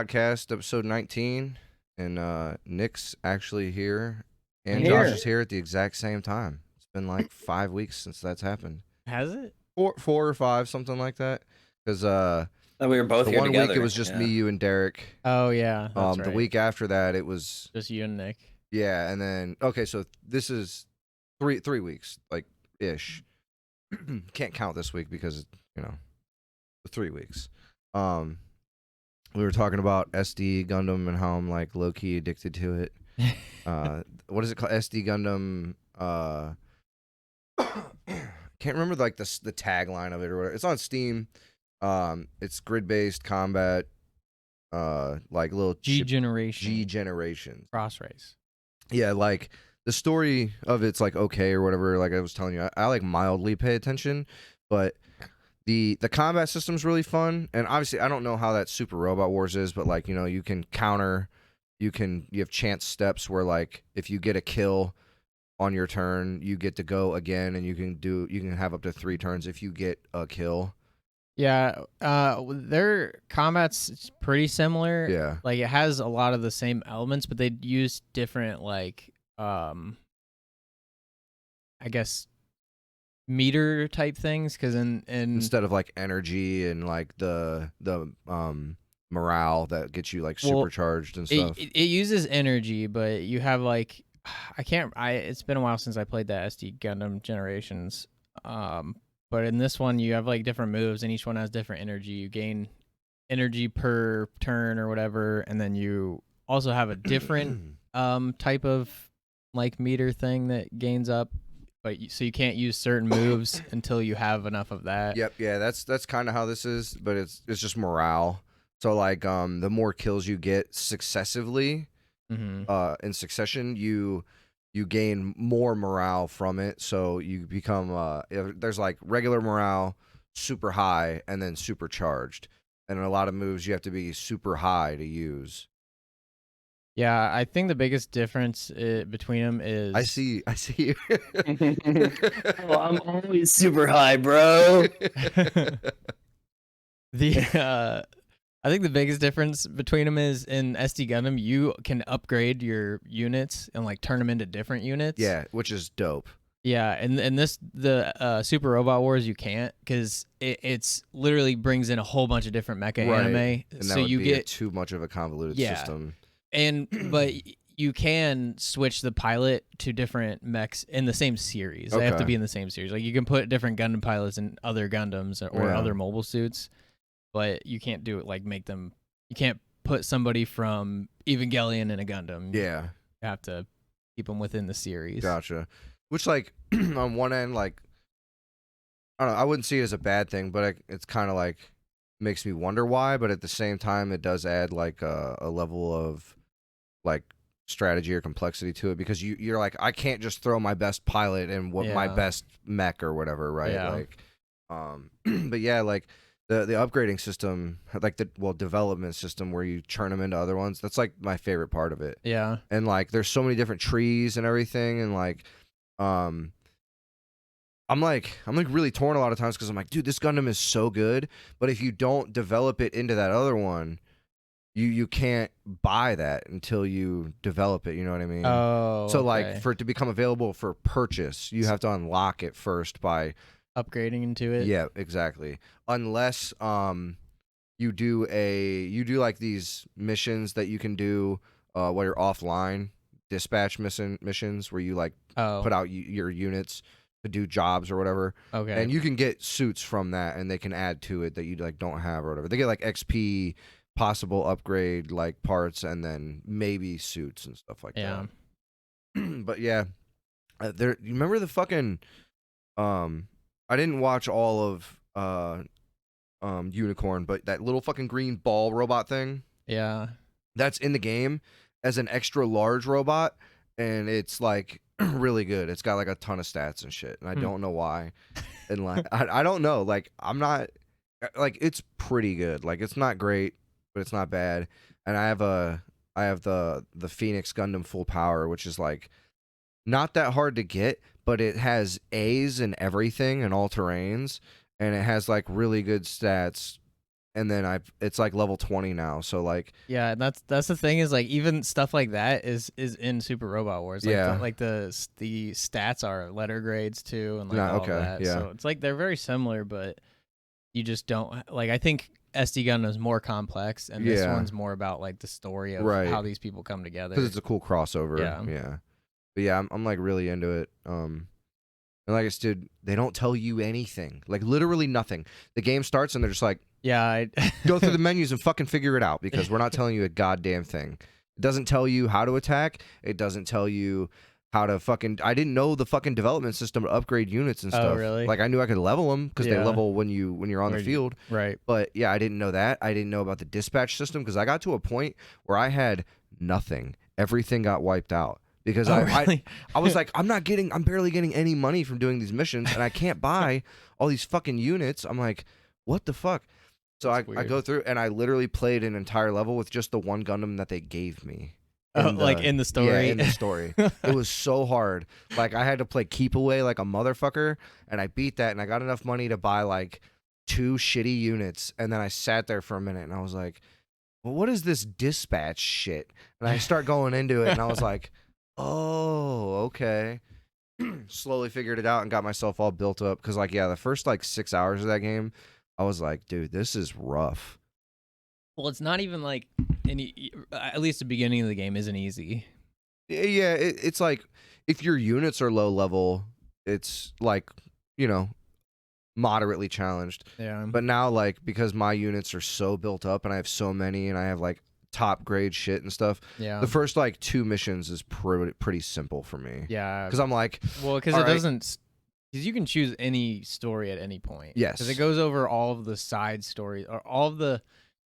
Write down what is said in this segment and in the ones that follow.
Podcast, episode 19, and Nick's actually here, and I'm Josh here. is here at the exact same time. It's been like 5 weeks since that's happened. Has it? Four or five, something like that. Because We were both the here 1 together. week it was just me, you, and Derek. Oh yeah, that's right. The week after that it was just you and Nick. yeah, and then okay, so this is three weeks, like ish. Can't count this week because the 3 weeks. We were talking about SD Gundam and how I'm like low key addicted to it. What is it called? SD Gundam. Can't remember like the tagline of it or whatever. It's on Steam. It's grid based combat. Like little G generation. G generations. Cross race. Yeah, like the story of it's like okay or whatever. Like I was telling you, I like mildly pay attention, but the combat system's really fun. And obviously, I don't know how that Super Robot Wars is, but like you can counter, you have chance steps where like if you get a kill on your turn, you get to go again, and you can have up to 3 turns if you get a kill. Yeah, their combat's pretty similar. Yeah, like it has a lot of the same elements, but they use different like I guess meter type things because instead of like energy and like the morale that gets you like supercharged and stuff. It uses energy, but you have like it's been a while since I played that SD Gundam Generations. But in this one you have like different moves and each one has different energy. You gain energy per turn or whatever, and then you also have a different type of like meter thing that gains up. But so you can't use certain moves until you have enough of that. Yep, yeah, that's kind of how this is, but it's just morale. So like the more kills you get successively, in succession, you gain more morale from it. So you become there's like regular morale, super high, and then supercharged. And in a lot of moves you have to be super high to use. Yeah, I think the biggest difference between them is I see you. Well, I'm always super high, bro. I think the biggest difference between them is in SD Gundam you can upgrade your units and like turn them into different units. Yeah, which is dope. Yeah, and the Super Robot Wars you can't because it's literally brings in a whole bunch of different mecha anime. And that so would you be get too much of a convoluted system. But you can switch the pilot to different mechs in the same series. They have to be in the same series. Like you can put different Gundam pilots in other Gundams or other mobile suits, but you can't do it like you can't put somebody from Evangelion in a Gundam. Yeah. You have to keep them within the series. Gotcha. Which like on one end, like I don't know, I wouldn't see it as a bad thing, but it's kind of like makes me wonder why. But at the same time, it does add like a level of like strategy or complexity to it because you're like I can't just throw my best pilot and my best mech or whatever, right? Yeah. Like, but yeah, like the upgrading system, like the development system where you turn them into other ones. That's like my favorite part of it. Yeah. And like there's so many different trees and everything, and like I'm like really torn a lot of times because I'm like, dude, this Gundam is so good, but if you don't develop it into that other one, you can't buy that until you develop it. You know what I mean? Oh. So like for it to become available for purchase, you have to unlock it first by upgrading into it. Yeah, exactly. Unless you do like these missions that you can do while you're offline, dispatch missions where you like put out your units to do jobs or whatever. Okay. And you can get suits from that, and they can add to it that you like don't have or whatever. They get like XP, possible upgrade like parts, and then maybe suits and stuff like that. But yeah, you remember the fucking I didn't watch all of Unicorn, but that little fucking green ball robot thing. Yeah. That's in the game as an extra large robot, and it's like really good. It's got like a ton of stats and shit, and I don't know why. And like I don't know, like I'm not like it's pretty good. Like it's not great, but it's not bad. And I have the Phoenix Gundam Full Power, which is like not that hard to get, but it has A's in everything and all terrains, and it has like really good stats and then it's like level 20 now. So like, Yeah, and that's the thing is like even stuff like that is in Super Robot Wars. Like Yeah. the stats are letter grades too, and like Yeah, all okay, of that. yeah. So it's like they're very similar, but you just don't like. I think SD Gundam is more complex, and this Yeah. one's more about like the story of Right. how these people come together. because it's a cool crossover. Yeah. But yeah, I'm like really into it. And like I said, they don't tell you anything, like literally nothing. The game starts and they're just like, Yeah, go through the menus and fucking figure it out, because we're not telling you a goddamn thing. It doesn't tell you how to attack. It doesn't tell you how to fucking. I didn't know the fucking development system to upgrade units and stuff. Oh, really? Like I knew I could level them because they Yeah. level when you're on the field. right. But yeah, I didn't know that. I didn't know about the dispatch system because I got to a point where I had nothing. Everything got wiped out. Because Really? I was like, I'm barely getting any money from doing these missions, and I can't buy all these fucking units. I'm like, what the fuck? So I go through, and I literally played an entire level with just the one Gundam that they gave me. Like in the story? Yeah, in the story. It was so hard. Like, I had to play Keep Away like a motherfucker, and I beat that, and I got enough money to buy, like, 2 shitty units, and then I sat there for a minute, and I was like, well, what is this dispatch shit? And I start going into it, and I was like, oh, okay. Slowly figured it out and got myself all built up. Because, like, yeah, the first, like, 6 hours of that game, I was like, dude, this is rough. Well, it's not even like any. At least the beginning of the game isn't easy. Yeah, it's like, if your units are low level, it's, like, you know, moderately challenged. Yeah. But now, like, because my units are so built up and I have so many and I have, like, top grade shit and stuff, Yeah. the first, like, 2 missions is pretty simple for me. Yeah. Because I'm like, Well, because all it right. doesn't. Because you can choose any story at any point. Yes. Because it goes over all of the side stories or all of the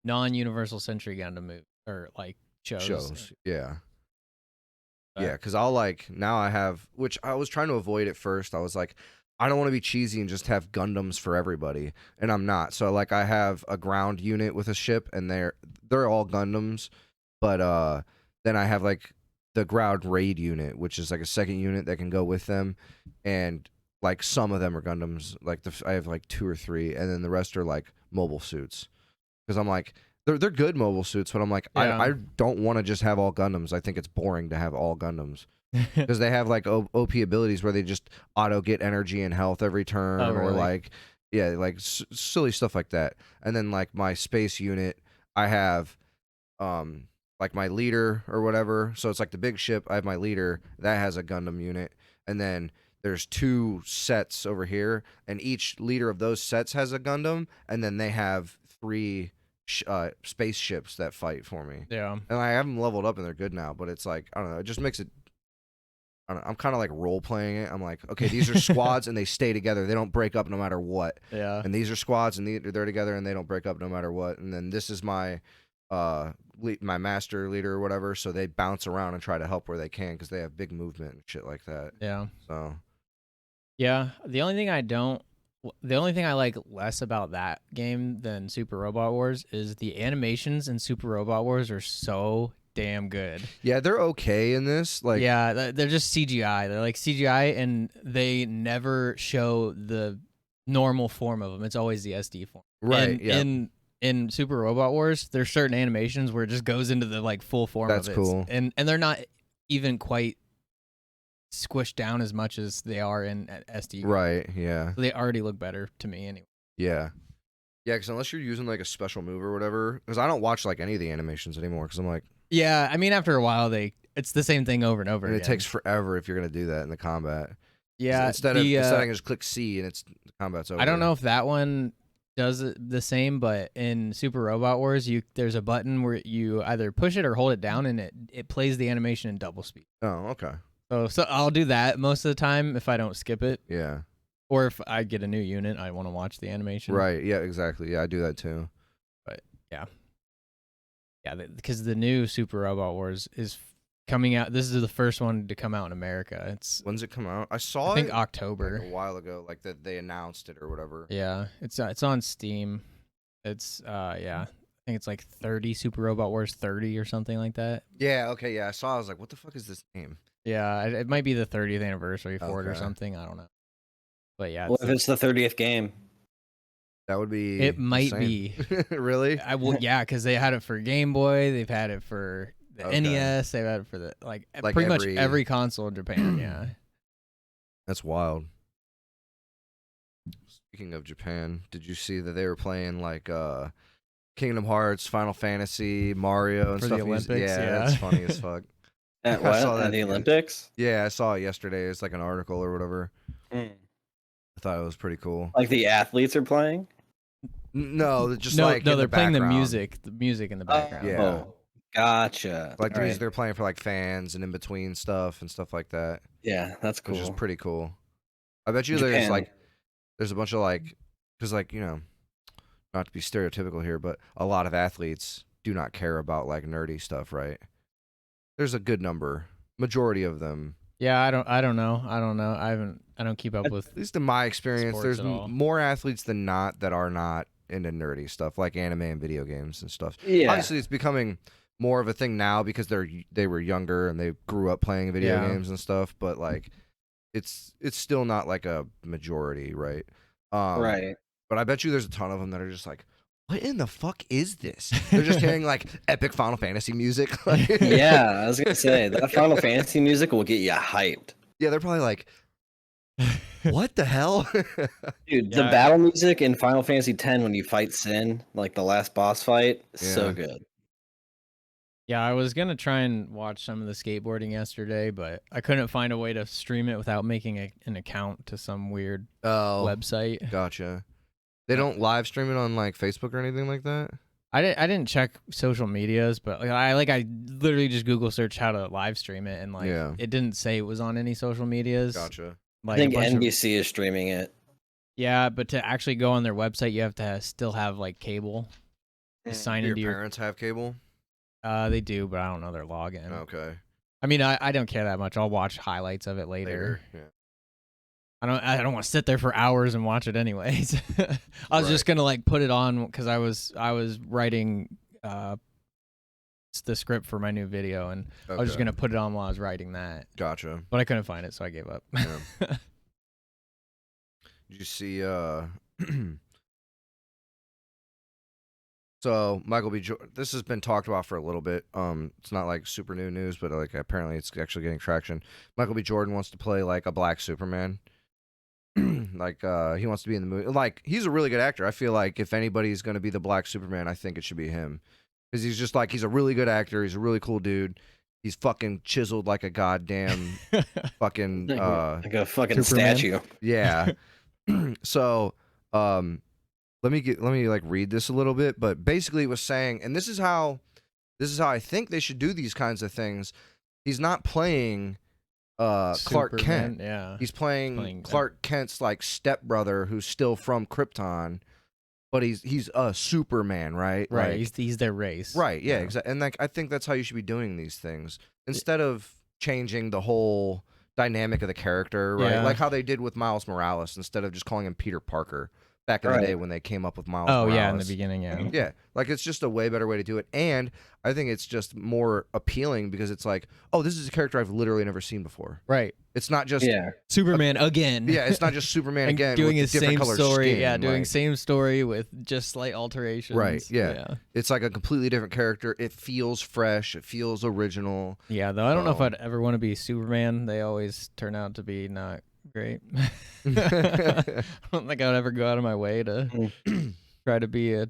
non-Universal Century Gundam movies or like shows. Yeah. But- Yeah, because I'll like, now I have, which I was trying to avoid at first. I was like, I don't want to be cheesy and just have Gundams for everybody, and I'm not. So like, I have a ground unit with a ship, and they're all Gundams, but then I have like the ground raid unit, which is like a second unit that can go with them, and like some of them are Gundams. Like I have like 2 or 3, and then the rest are like mobile suits. Because I'm like, they're good mobile suits, but I'm like, Yeah. I don't want to just have all Gundams. I think it's boring to have all Gundams. Because they have like OP abilities where they just auto get energy and health every turn, Oh, or really? like, yeah, like silly stuff like that. And then like my space unit, I have like my leader or whatever. So it's like the big ship. I have my leader that has a Gundam unit, and then there's 2 sets over here, and each leader of those sets has a Gundam, and then they have 3 spaceships that fight for me. Yeah. And I have them leveled up, and they're good now. But it's like, I don't know, it just makes it. I'm kind of like role playing it. I'm like, okay, these are squads and they stay together. They don't break up no matter what. Yeah. And these are squads and they're together and they don't break up no matter what. And then this is my my master leader or whatever. So they bounce around and try to help where they can because they have big movement and shit like that. Yeah. So Yeah. The only thing I like less about that game than Super Robot Wars is the animations in Super Robot Wars are so damn good. yeah, they're okay in this. Like, Yeah, they're just CGI. They're like CGI, and they never show the normal form of them. It's always the SD form. right. And Yeah. in Super Robot Wars, there's certain animations where it just goes into the like full form That's of it. cool. And they're not even quite squished down as much as they are in SD. Right. Yeah. So they already look better to me anyway. Yeah. Yeah. Because unless you're using like a special move or whatever, because I don't watch like any of the animations anymore because I'm like, Yeah, I mean after a while it's the same thing over and over and again. it takes forever if you're gonna do that in the combat. Yeah, Instead of I just click C and it's the combat's over. I don't know if that one does it the same, but in Super Robot Wars, there's a button where you either push it or hold it down, and it plays the animation in double speed. Oh, okay. So I'll do that most of the time if I don't skip it, Yeah. or if I get a new unit, I want to watch the animation. Right. Yeah. Exactly. Yeah, I do that too. Yeah, because the new Super Robot Wars is coming out. This is the first one to come out in America. It's When's it come out? I saw I think it October. like a while ago, like that they announced it or whatever. Yeah, it's on Steam. It's yeah, I think it's like 30 Super Robot Wars 30 or something like that. Yeah. Okay. Yeah, I saw. I was like, what the fuck is this name? Yeah, it might be the 30th anniversary for it or Okay. something. I don't know. But yeah, What if it's the 30th game? That would be. It might insane. Really? Yeah, because they had it for Game Boy. They've had it for the NES. They've had it for the pretty much every console in Japan. Yeah. That's wild. Speaking of Japan, did you see that they were playing like Kingdom Hearts, Final Fantasy, Mario, and For stuff? the Olympics, yeah. That's funny as fuck. At I what? saw that. At the Olympics? Yeah, I saw it yesterday. It's like an article or whatever. Mm. I thought it was pretty cool. Like the athletes are playing? No, just no, like no, in they're playing the background. music in the background. Yeah. Oh, gotcha. Like the All music right. they're playing for like fans and in between stuff and stuff like that, Yeah, that's cool. which is pretty cool. I bet you Japan. there's a bunch of like, because like, you know, not to be stereotypical here, but a lot of athletes do not care about like nerdy stuff, right? There's a good majority of them. Yeah, I don't know. I don't keep up with. At least in my experience, Sports there's at all. more athletes than not that are not into nerdy stuff like anime and video games and stuff. Yeah. Obviously, it's becoming more of a thing now because they were younger and they grew up playing video Yeah. games and stuff. But like, it's still not like a majority, right? Right. But I bet you there's a ton of them that are just like, what in the fuck is this? They're just hearing like epic Final Fantasy music. Yeah, I was gonna say that Final Fantasy music will get you hyped. Yeah, they're probably like, what the hell? Dude, the Yeah. battle music in Final Fantasy X when you fight Sin, like the last boss fight, so Yeah. good. Yeah, I was gonna try and watch some of the skateboarding yesterday, but I couldn't find a way to stream it without making an account to some weird Oh, website. gotcha. They don't live stream it on like Facebook or anything like that? I didn't check social medias, but I literally just Google search how to live stream it, and Yeah. it didn't say it was on any social medias. Gotcha. Like I think a bunch of- NBC is streaming it. yeah, but to actually go on their website, you have to still have like cable to sign Your into your. parents have cable? They do, but I don't know their login. Okay. I mean, I don't care that much. I'll watch highlights of it later. Yeah. I don't want to sit there for hours and watch it anyways. I was just Right. gonna like put it on because I was writing the script for my new video, and I was just Okay. gonna put it on while I was writing that, Gotcha. but I couldn't find it, so I gave up. Yeah. Did you see so Michael B. Jordan, this has been talked about for a little bit. It's not like super new news, but like apparently it's actually getting traction. Michael B. Jordan wants to play like a black Superman. Like he wants to be in the movie. Like he's a really good actor. I feel like if anybody's going to be the black Superman, I think it should be him. Cuz he's just like he's a really good actor. He's a really cool dude. He's fucking chiseled like a goddamn fucking Like a fucking Superman? statue. yeah. So, let me like read this a little bit, but basically it was saying, and this is how I think they should do these kinds of things. He's not playing Clark Superman, Kent. yeah. He's playing playing- Clark Kent's like stepbrother who's still from Krypton, but he's a Superman, right? Right, Like, he's their race. right, yeah, exactly. And like I think that's how you should be doing these things instead of changing the whole dynamic of the character, right? Yeah. Like how they did with Miles Morales instead of just calling him Peter Parker back in the Right. day when they came up with Miles Oh Morales. yeah, in the beginning, yeah. Yeah, like it's just a way better way to do it, and I think it's just more appealing because it's like, oh, this is a character I've literally never seen before. Right. It's not just Yeah. Superman again. yeah, it's not just Superman And again doing with his a different same colored story. skin, Yeah, doing like- same story with just slight alterations. Right, yeah. It's like a completely different character. It feels fresh. It feels original. Yeah, though I don't know if So- I'd ever want to be Superman. They always turn out to be not great. I don't think I'd ever go out of my way to try to be a.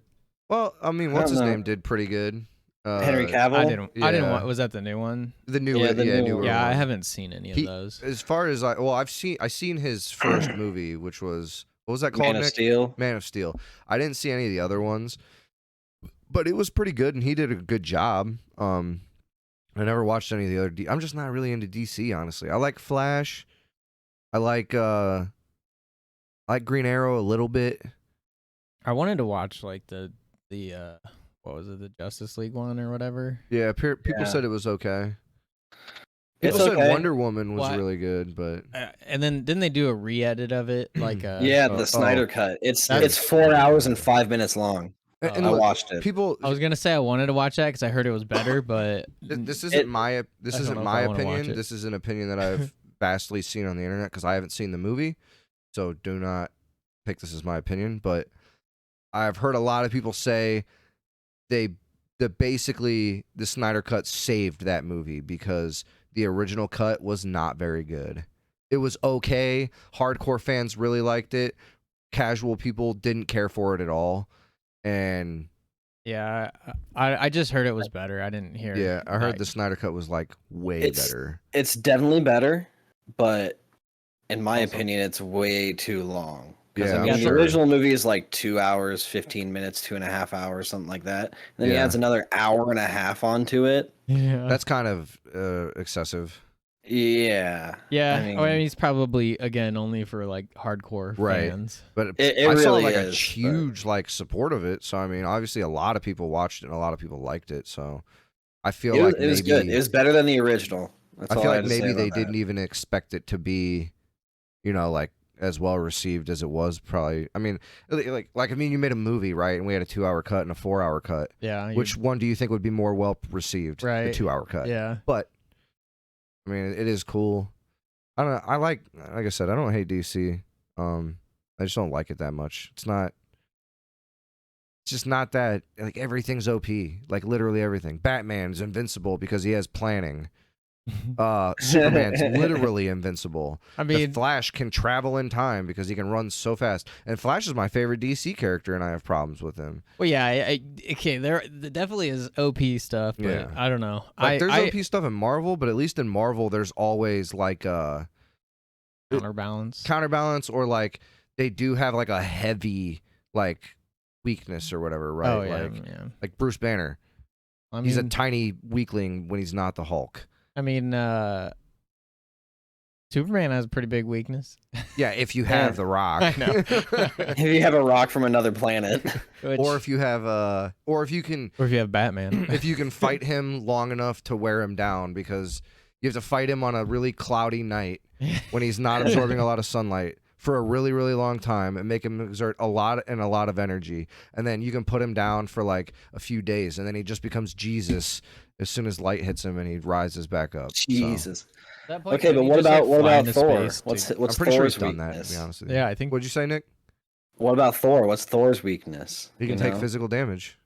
Well, I mean, I what's his don't know. name did pretty good. Henry Cavill. I didn't yeah. want. Was that the new one? The new, Yeah, the new newer one. Yeah, I one. haven't seen any of He- those. As far as I've seen his first movie, which was what was that called? Man of Nick? Steel. Man of Steel. I didn't see any of the other ones, but it was pretty good, and he did a good job. I never watched any of the other. I'm just not really into DC, honestly. I like Flash. I like Green Arrow a little bit. I wanted to watch like the what was it, the Justice League one or whatever. Yeah, people Yeah. said it was okay. It's People said okay. Wonder Woman was Well, really good, but And then didn't they do a re-edit of it? Like Yeah, oh, the Snyder cut. It's That's- 4 hours and 5 minutes long. and I look, watched it. people. I was gonna say I wanted to watch that because I heard it was better, but This isn't my I don't isn't know if my I wanna watch opinion. it. This is an opinion that I've vastly seen on the internet because I haven't seen the movie. So do not take this as my opinion. But I've heard a lot of people say basically the Snyder Cut saved that movie because the original cut was not very good. It was okay. Hardcore fans really liked it. Casual people didn't care for it at all. And yeah, I just heard it was better. I didn't hear. yeah, I heard like, the Snyder Cut was like way better. It's definitely better, but in my Also- opinion, it's way too long. Because Yeah, I mean, I'm the sure. original movie is like 2 hours, 15 minutes, 2.5 hours, something like that. And then he Yeah. adds another hour and a half onto it. Yeah. That's kind of excessive. Yeah. Yeah. I mean, I mean, he's probably again only for like hardcore Right. fans. But It I saw really like a is, huge like support of it. So I mean, obviously a lot of people watched it and a lot of people liked it. So I feel like it was maybe good. It was better than the original. That's I all feel I like had to say maybe they about didn't that. even expect it to be, like as well received as it was. Probably. I mean, like you made a movie, right? And we had a 2-hour cut and a 4-hour cut. Yeah. Which one do you think would be more well received? Right. The 2-hour cut. Yeah. But I mean, it is cool. I don't know. Like I said, I don't hate DC. I just don't like it that much. It's just not that like everything's OP. Like literally everything. Batman's invincible because he has planning. Superman's literally invincible. I mean, the Flash can travel in time because he can run so fast. And Flash is my favorite DC character, and I have problems with him. well, yeah. Okay, there definitely is OP stuff, but Yeah. I don't know. Like, there's OP stuff in Marvel, but at least in Marvel, there's always like counterbalance, or like they do have like a heavy like weakness or whatever, right? Oh yeah, like Bruce Banner. I He's a mean, tiny weakling when he's not the Hulk. I mean, Superman has a pretty big weakness. Yeah, if you have the Rock. I know. If you have a rock from another planet. Or if you have or if you can or if you have Batman. if you can fight him long enough to wear him down, because you have to fight him on a really cloudy night when he's not absorbing a lot of sunlight for a really, really long time and make him exert a lot of energy. And then you can put him down for like a few days, and then he just becomes Jesus as soon as light hits him and he rises back up. Jesus. That point, Okay, but you what just, like, about fly into Thor? space, What's dude. I'm pretty sure Thor's he's done that, to weakness? be honest with you. Yeah, I think. What'd you say, Nick? What about Thor? What's Thor's weakness? He can You take know? physical damage.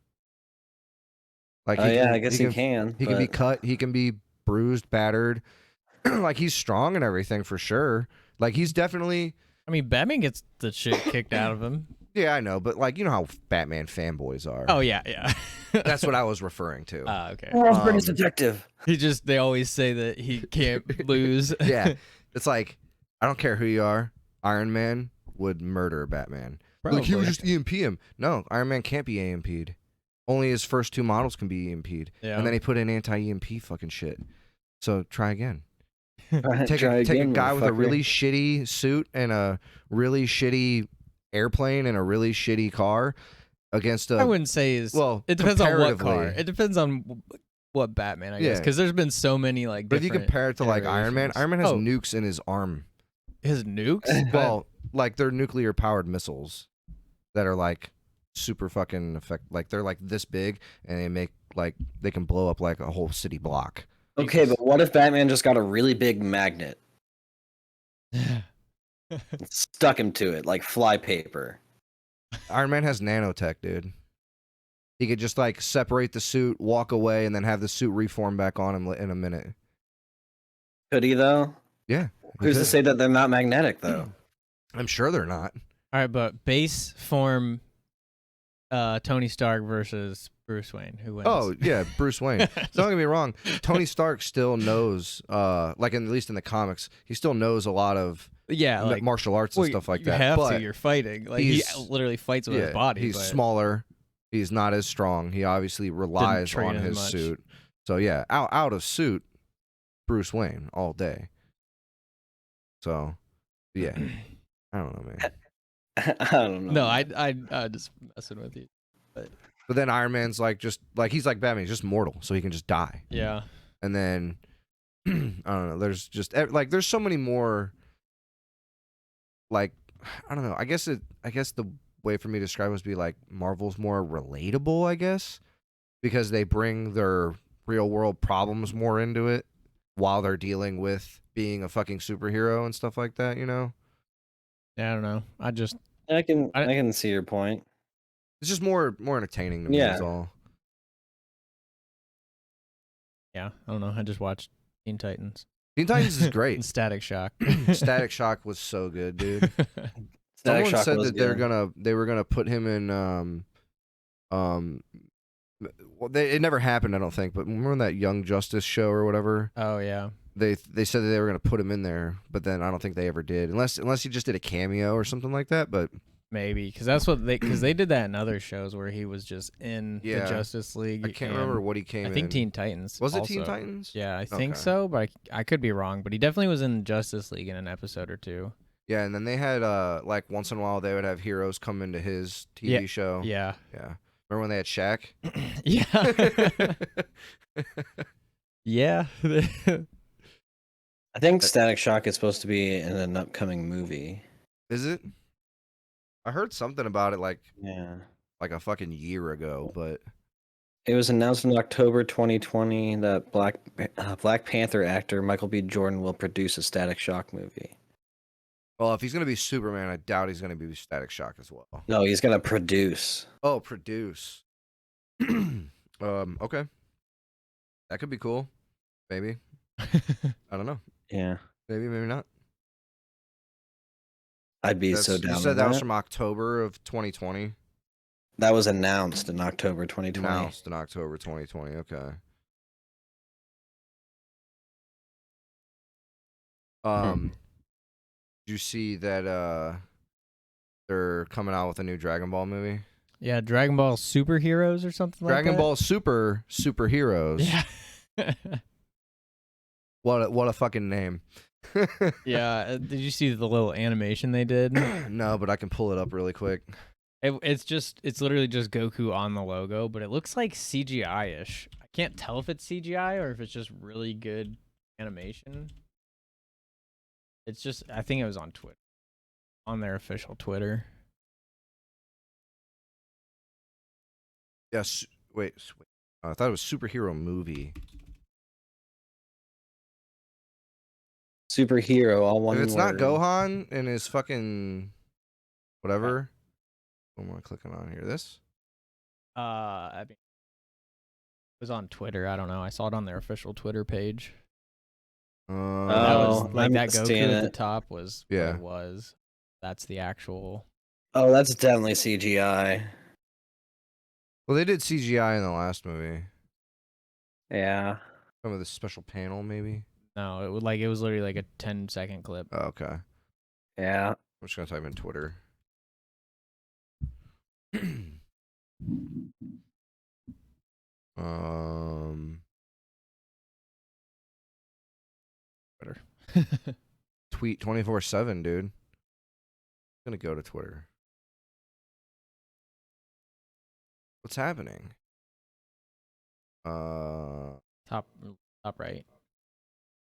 Like Oh yeah, I guess he can. He can be but- cut. He can be bruised, battered. Like he's strong and everything for sure. Like he's definitely. I mean, Batman gets the shit kicked out of him. Yeah, I know, but like you know how Batman fanboys are. Oh yeah, yeah. That's what I was referring to. Okay. World's greatest Um, detective. They always say that he can't lose. Yeah, it's like I don't care who you are. Iron Man would murder Batman. Like he would Probably. just EMP him. No, Iron Man can't be EMP'd. Only his first 2 models can be EMP'd. Yeah. And then he put in anti-EMP fucking shit. So try again. Try Take a again, guy with a motherfucker. really shitty suit and a really shitty airplane and a really shitty car against a. I wouldn't say is. well, It depends on what car. comparatively. It depends on what Batman, I guess, Yeah. because there's been so many like. But if you different compare it to like Iron Man, iterations. Iron Man has Oh, nukes in his arm. his nukes. Well, like they're nuclear powered missiles that are like super fucking like they're like this big and they make like they can blow up like a whole city block. Okay, but what if Batman just got a really big magnet and stuck him to it like flypaper? Iron Man has nanotech, dude. He could just like separate the suit, walk away, and then have the suit reform back on him in a minute. Could he though? Yeah. he Who's to could. say that they're not magnetic though? I'm sure they're not. All right, but base form, Tony Stark versus Bruce Wayne. Who wins? Oh yeah, Bruce Wayne. Don't get me wrong. Tony Stark still knows, like at least in the comics, he still knows a lot of yeah, like martial arts and well, stuff like you that. have but to. You're fighting. Like he he's- literally fights with his body. he's but smaller. He's not as strong. He obviously relies train on as his much. suit. So yeah, out of suit, Bruce Wayne all day. So yeah, I don't know, man. I don't know. No, I just messing with you. But then Iron Man's like just like he's like Batman. He's just mortal, so he can just die. Yeah. And then I don't know. There's just like there's so many more. Like I don't know. I guess the way for me to describe it would be like Marvel's more relatable. I guess because they bring their real world problems more into it while they're dealing with being a fucking superhero and stuff like that. You know. Yeah, I don't know. I can see your point. It's just more entertaining to me. Is all. Yeah, I don't know. I just watched Teen Titans. Teen Titans is And great. Static Shock. Static Shock was so good, dude. Static Someone Shock said was that good. they were gonna put him in well, it never happened, I don't think. But remember that Young Justice show or whatever? Oh yeah. They said that they were gonna put him in there, but then I don't think they ever did, unless he just did a cameo or something like that. But Maybe because that's what they did that in other shows where he was just in the Yeah. Justice League. I can't and remember what he came in. I think Teen Titans. Was it also. Teen Titans? Yeah, I think Okay. so, but I could be wrong. But he definitely was in Justice League in an episode or two. Yeah, and then they had like once in a while they would have heroes come into his TV show. Yeah. Yeah. Remember when they had Shaq? Yeah. Yeah. I think Static Shock is supposed to be in an upcoming movie. Is it? I heard something about it like Yeah. a fucking year ago, but It was announced in October 2020 that Black Panther actor Michael B. Jordan will produce a Static Shock movie. well, if he's gonna be Superman, I doubt he's gonna be Static Shock as well. No, he's gonna produce. Oh, produce. Okay, that could be cool. Maybe. I don't know. Yeah, Maybe, maybe not. I'd be so down. You with said that was from October of 2020. That was announced in October 2020. Announced in October 2020. Okay. Did you see that they're coming out with a new Dragon Ball movie? Yeah, Dragon Ball Superheroes or something like that. Dragon Ball Superheroes. Yeah. What a fucking name. Yeah. Did you see the little animation they did? No, but I can pull it up really quick. It's literally just Goku on the logo, but it looks like CGI-ish. I can't tell if it's CGI or if it's just really good animation. It's just, I think it was on Twitter, on their official Twitter. Yes. Wait. I thought it was superhero movie. Superhero, all one If it's word. not Gohan and his fucking whatever, what am I clicking on here? This? I mean, it was on Twitter. I don't know. I saw it on their official Twitter page. That was like I'm that Goku seeing at the it. top was Yeah. what it was. That's the actual. Oh, that's definitely CGI. Well, they did CGI in the last movie. Yeah. Some of the special panel, maybe. No, it was literally like a 10-second clip. Oh, okay. Yeah. I'm just gonna type in Twitter. Twitter. Tweet 24/7, dude. I'm gonna go to Twitter. What's happening? Top right.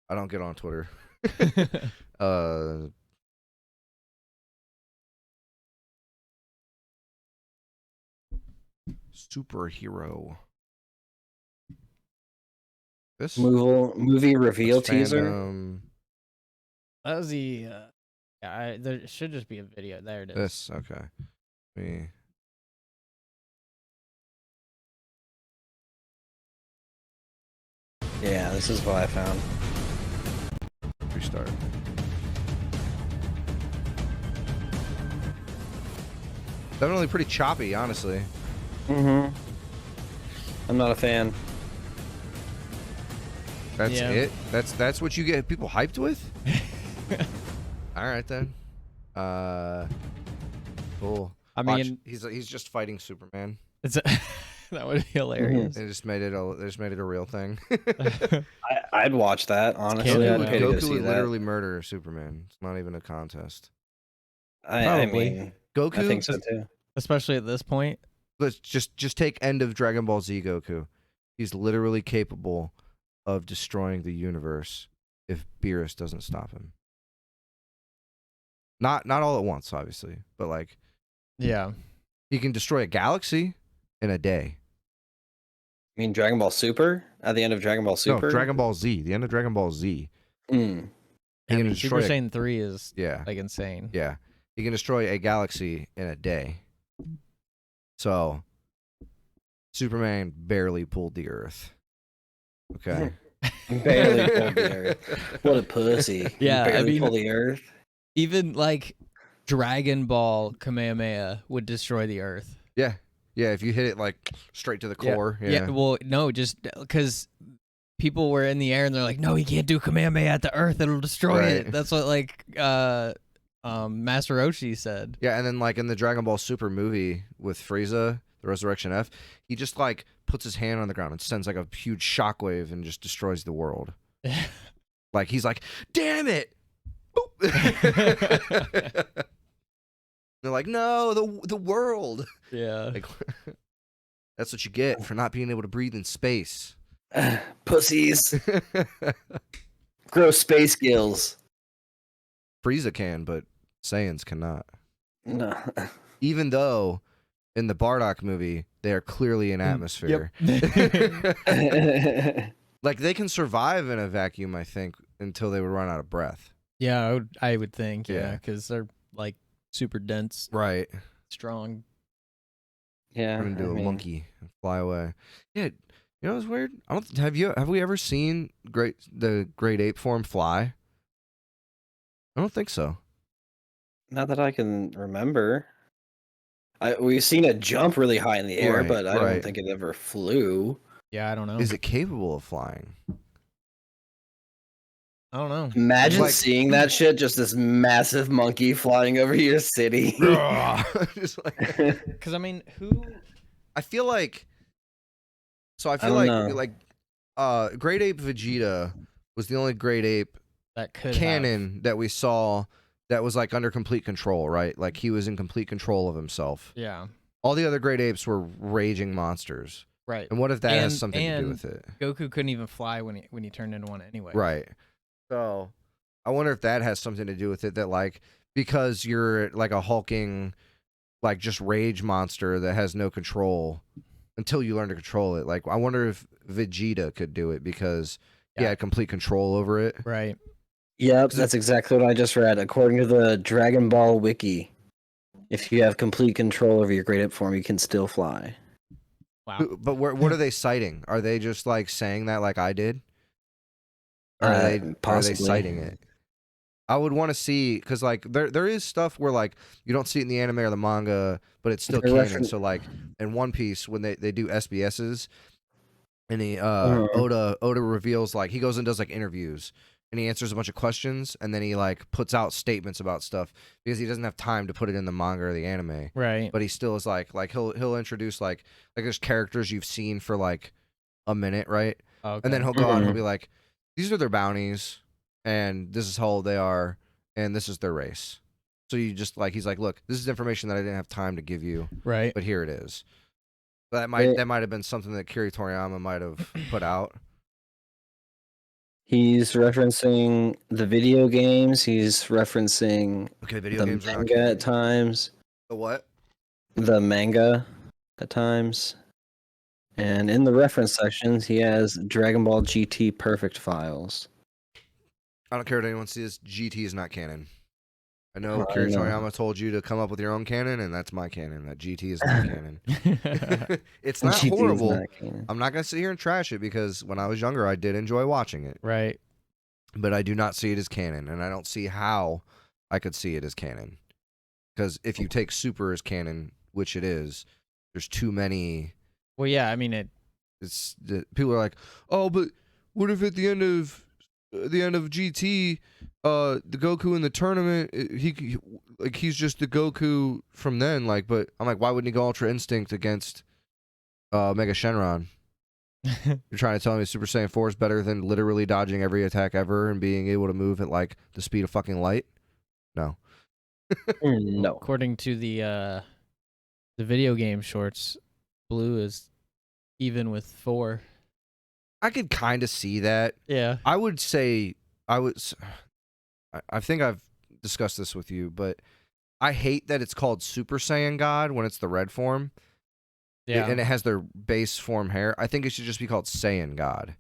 I don't get on Twitter. Superhero. This Movie reveal That's teaser. fandom. That was the. Yeah, there should just be a video. There it is. This, okay. Me. Yeah, this is what I found. Restart. Definitely pretty choppy, honestly. Mm-hmm. I'm not a fan. That's Yeah. it. That's what you get people hyped with. All right then. Cool. I Watch, mean, he's just fighting Superman. it's that would be hilarious. They just made it a real thing. I'd watch that, honestly. Goku I'd would- pay to go Goku see would that. literally murder Superman. It's not even a contest. I Probably. mean, Goku. I think so too. Especially at this point. Let's just take end of Dragon Ball Z Goku. He's literally capable of destroying the universe if Beerus doesn't stop him. Not all at once, obviously, but like Yeah. he can destroy a galaxy in a day. I mean, Dragon Ball Super? At the end of Dragon Ball Super? No, Dragon Ball Z. The end of Dragon Ball Z. Mm. He I can mean, destroy Super a- Saiyan 3 is Yeah, like insane. yeah. He can destroy a galaxy in a day. So Superman barely pulled the Earth. Okay. Barely pulled the Earth. What a pussy. Yeah, I Barely mean- pulled the Earth. Even like Dragon Ball Kamehameha would destroy the Earth. Yeah. Yeah, if you hit it like straight to the core. Yeah. Well, no, just because people were in the air and they're like, no, he can't do Kamehameha at the Earth. It'll destroy it. Right. That's what like Master Roshi said. Yeah, and then like in the Dragon Ball Super movie with Frieza, the Resurrection F, he just like puts his hand on the ground and sends like a huge shockwave and just destroys the world. Like he's like, damn it! Boop. They're like, no, the world. Yeah. Like, that's what you get for not being able to breathe in space. Pussies. Gross space gills. Frieza can, but Saiyans cannot. No. Even though in the Bardock movie, they are clearly in atmosphere. Like they can survive in a vacuum, I think, until they would run out of breath. Yeah, I would think. Yeah. Yeah, because they're like super dense, Right. strong. Yeah. Turn into I a mean, monkey and fly away. Yeah, you know what's weird? I don't have we ever seen the great ape form fly? I don't think so. Not that I can remember. We've seen it jump really high in the air, Right, but I right. don't think it ever flew. Yeah, I don't know. Is it capable of flying? I don't know. Imagine Like- seeing that shit, just this massive monkey flying over your city. Just like- Because I mean, who? I feel like. So I feel don't like know. Great Ape Vegeta was the only Great Ape That could canon that we saw that was like under complete control, right? Like he was in complete control of himself. Yeah. All the other Great Apes were raging monsters. Right. And what if that has And- something to do and with it? Goku couldn't even fly when he turned into one anyway. Right. So I wonder if that has something to do with it, that like because you're like a hulking, like just rage monster that has no control until you learn to control it. Like I wonder if Vegeta could do it because he Yeah. had complete control over it. Right. Yep, that's exactly what I just read. According to the Dragon Ball wiki, if you have complete control over your great ape form, you can still fly. Wow. But what are they citing? Are they just like saying that like I did? Or are they Possibly. citing it? I would want to see, because like there is stuff where like you don't see it in the anime or the manga, but it's still They're canon. So like in One Piece, when they do SBSs, and Oda reveals, like he goes and does like interviews and he answers a bunch of questions, and then he like puts out statements about stuff because he doesn't have time to put it in the manga or the anime. Right. But he still is like he'll introduce like there's characters you've seen for like a minute, right? Okay. And then he'll go on and he'll be like, these are their bounties, and this is how old they are, and this is their race. So you just like, he's like, look, this is information that I didn't have time to give you, Right. but here it is. That might have been something that Kiri Toriyama might have put out. He's referencing the video games. He's referencing Okay, video the games are not manga canon. at times. The what? The manga at times. And in the reference sections, he has Dragon Ball GT Perfect files. I don't care what anyone says. GT is not canon. I know I Kiri know. Toriyama told you to come up with your own canon, and that's my canon. That GT is not canon. It's not GT is horrible. not canon. I'm not gonna sit here and trash it because when I was younger, I did enjoy watching it. Right. But I do not see it as canon, and I don't see how I could see it as canon. Because if you take Super as canon, which it is, there's too many. Well, yeah. I mean, People are like, oh, but what if at the end of GT, the Goku in the tournament, he's just the Goku from then. Like, but I'm like, why wouldn't he go Ultra Instinct against Mega Shenron? You're trying to tell me Super Saiyan 4 is better than literally dodging every attack ever and being able to move at like the speed of fucking light? No. No. according to the video game shorts, Blue is even with 4. I could kind of see that. Yeah. I would say I think I've discussed this with you, but I hate that it's called Super Saiyan God when it's the red form. Yeah. And it has their base form hair. I think it should just be called Saiyan God.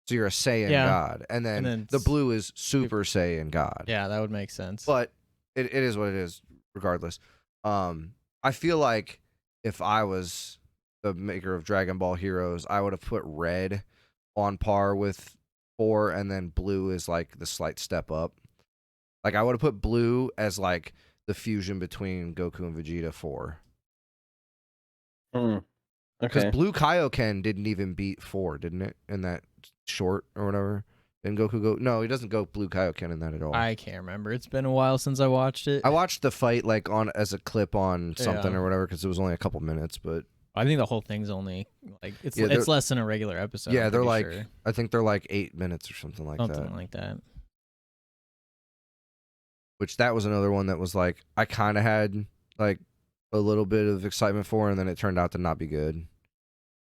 So you're a Saiyan Yeah. God. And then the it's blue is Super Saiyan God. Yeah, that would make sense. But it is what it is, regardless. I feel like if I was the maker of Dragon Ball Heroes, I would have put red on par with 4, and then blue is like the slight step up. Like I would have put blue as like the fusion between Goku and Vegeta 4. Because Okay. Blue Kaioken didn't even beat 4, didn't it? In that short or whatever. Didn't Goku go? No, he doesn't go Blue Kaioken in that at all. I can't remember. It's been a while since I watched it. I watched the fight like on as a clip on something Yeah. or whatever because it was only a couple minutes, but I think the whole thing's only like it's Yeah, it's less than a regular episode. yeah, I'm they're pretty like sure. I think they're like 8 minutes or something like Something that. like that. Which that was another one that was like I kind of had like a little bit of excitement for, and then it turned out to not be good.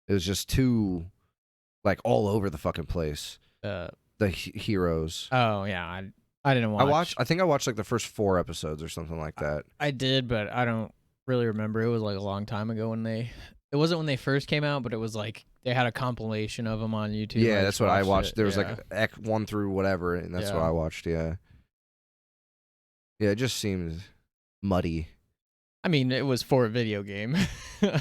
It was just too like all over the fucking place. The heroes. Oh yeah, I didn't watch. I think I watched like the first 4 episodes or something like that. I did, but I don't really remember. It was like a long time ago when they. It wasn't when they first came out, but it was like they had a compilation of them on YouTube. Yeah, I that's just what I watched watched. it. There was Yeah. like 1 through whatever, and that's what Yeah. I watched. Yeah. Yeah, it just seemed muddy. I mean, it was for a video game,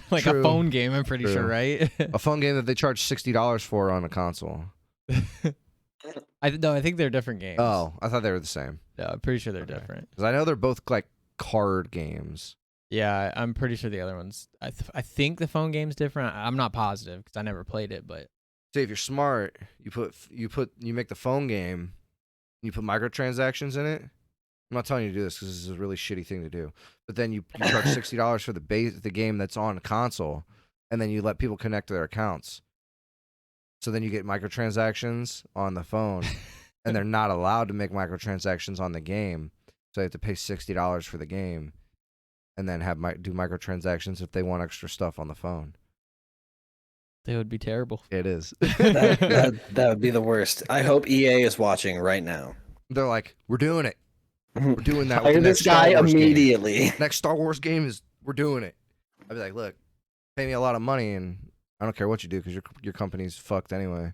like True. a phone game. I'm pretty True. sure, right? A phone game that they charge $60 for on a console. I think they're different games. Oh, I thought they were the same. Yeah, I'm pretty sure they're Okay. different. Because I know they're both like card games. Yeah, I'm pretty sure the other ones. I think the phone game's different. I'm not positive because I never played it, but See, if you're smart, you make the phone game, you put microtransactions in it. I'm not telling you to do this because this is a really shitty thing to do. But then you charge $60 for the game that's on console, and then you let people connect to their accounts. So then you get microtransactions on the phone, and they're not allowed to make microtransactions on the game. So they have to pay $60 for the game, and then do microtransactions if they want extra stuff on the phone. they would be terrible. It is. that would be the worst. I hope EA is watching right now. They're like, we're doing it. We're doing that. with Hire the this next Star guy Wars game. immediately. Next Star Wars game we're doing it. I'd be like, look, pay me a lot of money, and I don't care what you do because your company's fucked anyway.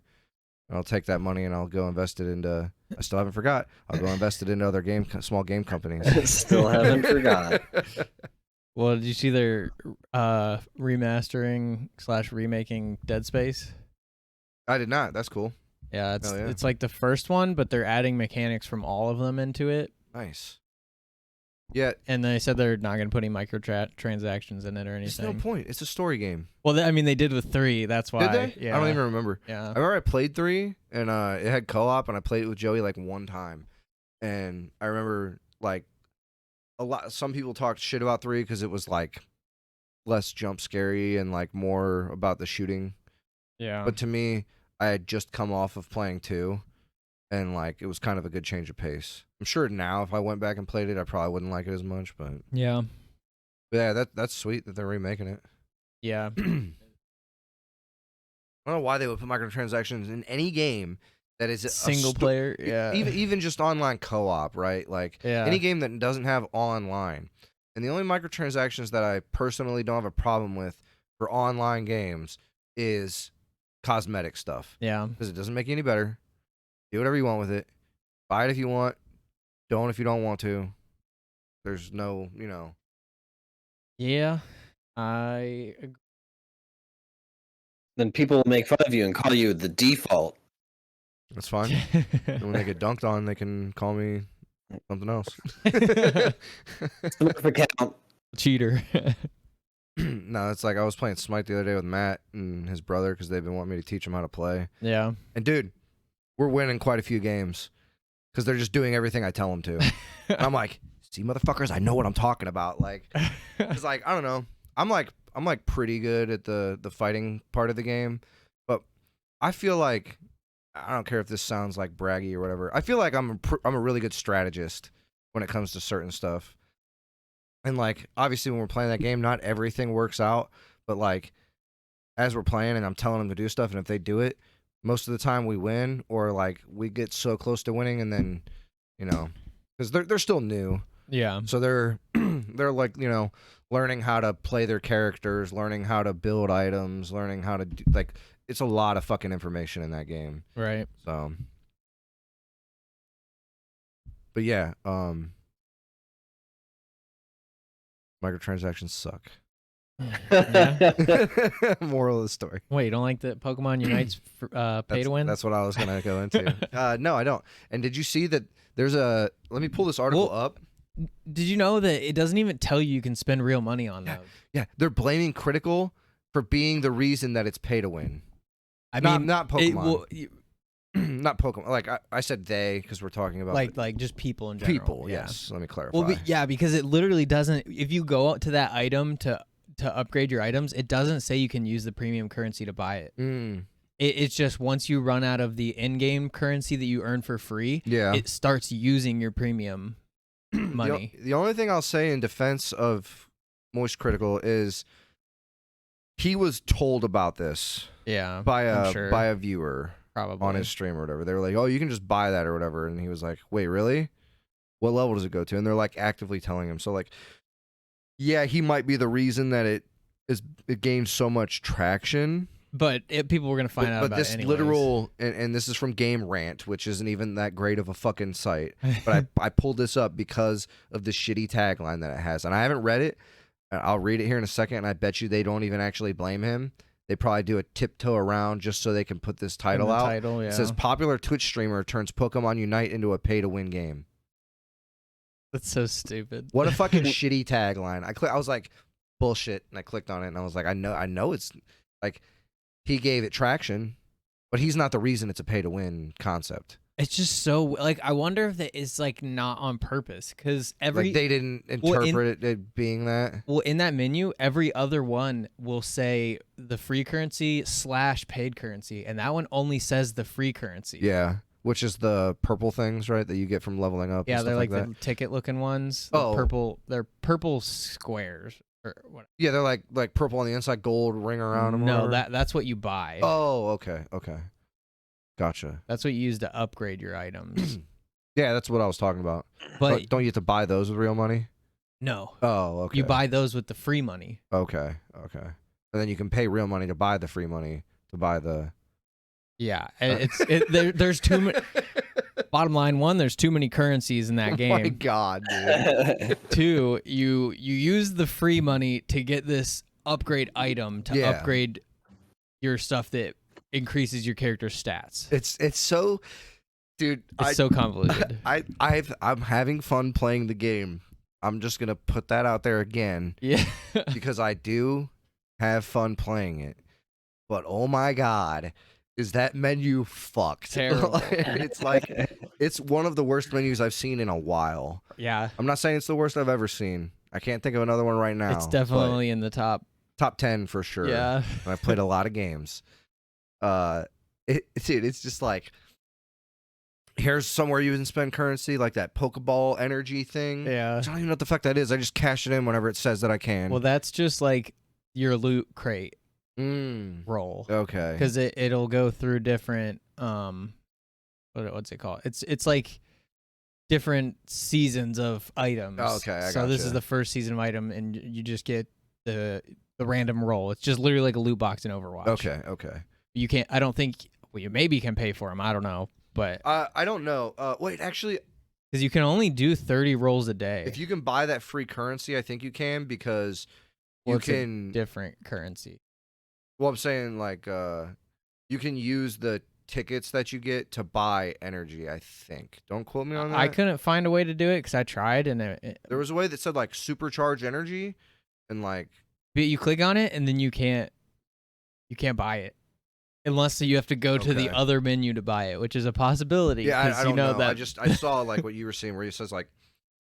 And I'll take that money and I'll go invest it into. I still haven't forgot. I'll go invest it into other small game companies. Still haven't forgot. Well, did you see they're remastering / remaking Dead Space? I did not. That's cool. Yeah, Oh, yeah. it's like the first one, but they're adding mechanics from all of them into it. Nice. Yeah, And they said they're not going to put any microtransactions in it or there's anything. no point. It's a story game. Well, I mean, they did with 3. That's why. Did they? Yeah. I don't even remember. Yeah. I remember I played 3, and it had co-op, and I played it with Joey like one time. And I remember like some people talked shit about 3 because it was like less jump scary and like more about the shooting. Yeah. But to me, I had just come off of playing 2, and like it was kind of a good change of pace. I'm sure now if I went back and played it, I probably wouldn't like it as much. But yeah. yeah, that's sweet that they're remaking it. Yeah. I don't know why they would put microtransactions in any game that is a Single player. Yeah. even just online co-op, right? Like Yeah. any game that doesn't have online. And the only microtransactions that I personally don't have a problem with for online games is cosmetic stuff. Yeah. Because it doesn't make you any better. Do whatever you want with it. Buy it if you want. Don't if you don't want to. There's no, Yeah. I agree. Then people will make fun of you and call you the default. That's fine. And when they get dunked on, they can call me something else. Smurf account. Cheater. No, it's like I was playing Smite the other day with Matt and his brother because they've been wanting me to teach them how to play. Yeah. And dude, we're winning quite a few games because they're just doing everything I tell them to. And I'm like, see, motherfuckers, I know what I'm talking about. Like, it's like I don't know. I'm like pretty good at the fighting part of the game, but I feel like I don't care if this sounds like braggy or whatever. I feel like I'm a really good strategist when it comes to certain stuff. And like obviously when we're playing that game, not everything works out, but like as we're playing and I'm telling them to do stuff, and if they do it, most of the time we win, or like we get so close to winning, and then because they're still new. Yeah. So they're like, learning how to play their characters, learning how to build items, learning how to do, like, it's a lot of fucking information in that game. Right. So, but yeah, microtransactions suck. Moral of the story. Wait, you don't like that Pokemon Unite's pay to win? That's what I was gonna go into. No, I don't. And did you see that? There's a. Let me pull this article up. Did you know that it doesn't even tell you can spend real money on those? Yeah, they're blaming Critical for being the reason that it's pay to win. I mean, not Pokemon. Not Pokemon. Like I said, they because we're talking about like just people in general. people. Yeah. Yes. Let me clarify. Well, because it literally doesn't. If you go out to that item to upgrade your items, it doesn't say you can use the premium currency to buy it. It's just once you run out of the in-game currency that you earn for free, it starts using your premium money. The only thing I'll say in defense of Moist Critical is he was told about this by a viewer probably on his stream or whatever. They were like, oh, you can just buy that or whatever. And he was like, wait, really? What level does it go to? And they're like actively telling him. So like, yeah, he might be the reason that it gained so much traction. But people were going to find out about this it anyways. literal, and this is from Game Rant, which isn't even that great of a fucking site. But I pulled this up because of the shitty tagline that it has. And I haven't read it. I'll read it here in a second, and I bet you they don't even actually blame him. They probably do a tiptoe around just so they can put this title out. It says, popular Twitch streamer turns Pokemon Unite into a pay-to-win game. That's so stupid. What a fucking shitty tagline. I was like, bullshit, and I clicked on it, and I was like, I know it's, like, he gave it traction, but he's not the reason it's a pay-to-win concept. It's just so, like, I wonder if that is, like, not on purpose, because like they didn't interpret it being that. Well, in that menu, every other one will say the free currency / paid currency, and that one only says the free currency. Yeah, which is the purple things, right, that you get from leveling up. Yeah, and they're stuff like the ticket-looking ones. They're purple squares. Or what? Yeah, they're like purple on the inside, gold ring around them. No, that's what you buy. Oh, okay, gotcha. That's what you use to upgrade your items. Yeah, that's what I was talking about. But don't you have to buy those with real money? No. Oh, okay. You buy those with the free money. Okay. And then you can pay real money to buy the free money to buy the. Yeah, there's too many. Bottom line, 1, there's too many currencies in that game. Oh my god, dude. 2, you use the free money to get this upgrade item to upgrade your stuff that increases your character's stats. It's so, dude. It's so convoluted. I'm having fun playing the game. I'm just gonna put that out there again. Yeah. Because I do have fun playing it, but oh my god. Is that menu fucked? Terrible. It's like, it's one of the worst menus I've seen in a while. Yeah. I'm not saying it's the worst I've ever seen. I can't think of another one right now. It's definitely in the top 10 for sure. Yeah. And I've played a lot of games. Dude, it's just like, here's somewhere you can spend currency, like that Pokeball energy thing. Yeah. I don't even know what the fuck that is. I just cash it in whenever it says that I can. Well, that's just like your loot crate. Roll. Okay. Because it'll go through different what's it called? It's like different seasons of items. Oh, okay, so this is the first season of item, and you just get the random roll. It's just literally like a loot box in Overwatch. Okay. You can't. I don't think. Well, you maybe can pay for them. I don't know, but I don't know. Wait, actually, because you can only do 30 rolls a day. If you can buy that free currency, I think you can because you can different currency. Well, I'm saying like you can use the tickets that you get to buy energy, I think. Don't quote me on that. I couldn't find a way to do it because I tried, and there was a way that said like supercharge energy, and like. But you click on it, and then you can't buy it unless you have to go to the other menu to buy it, which is a possibility. Yeah, I don't know. That I saw like what you were saying where it says like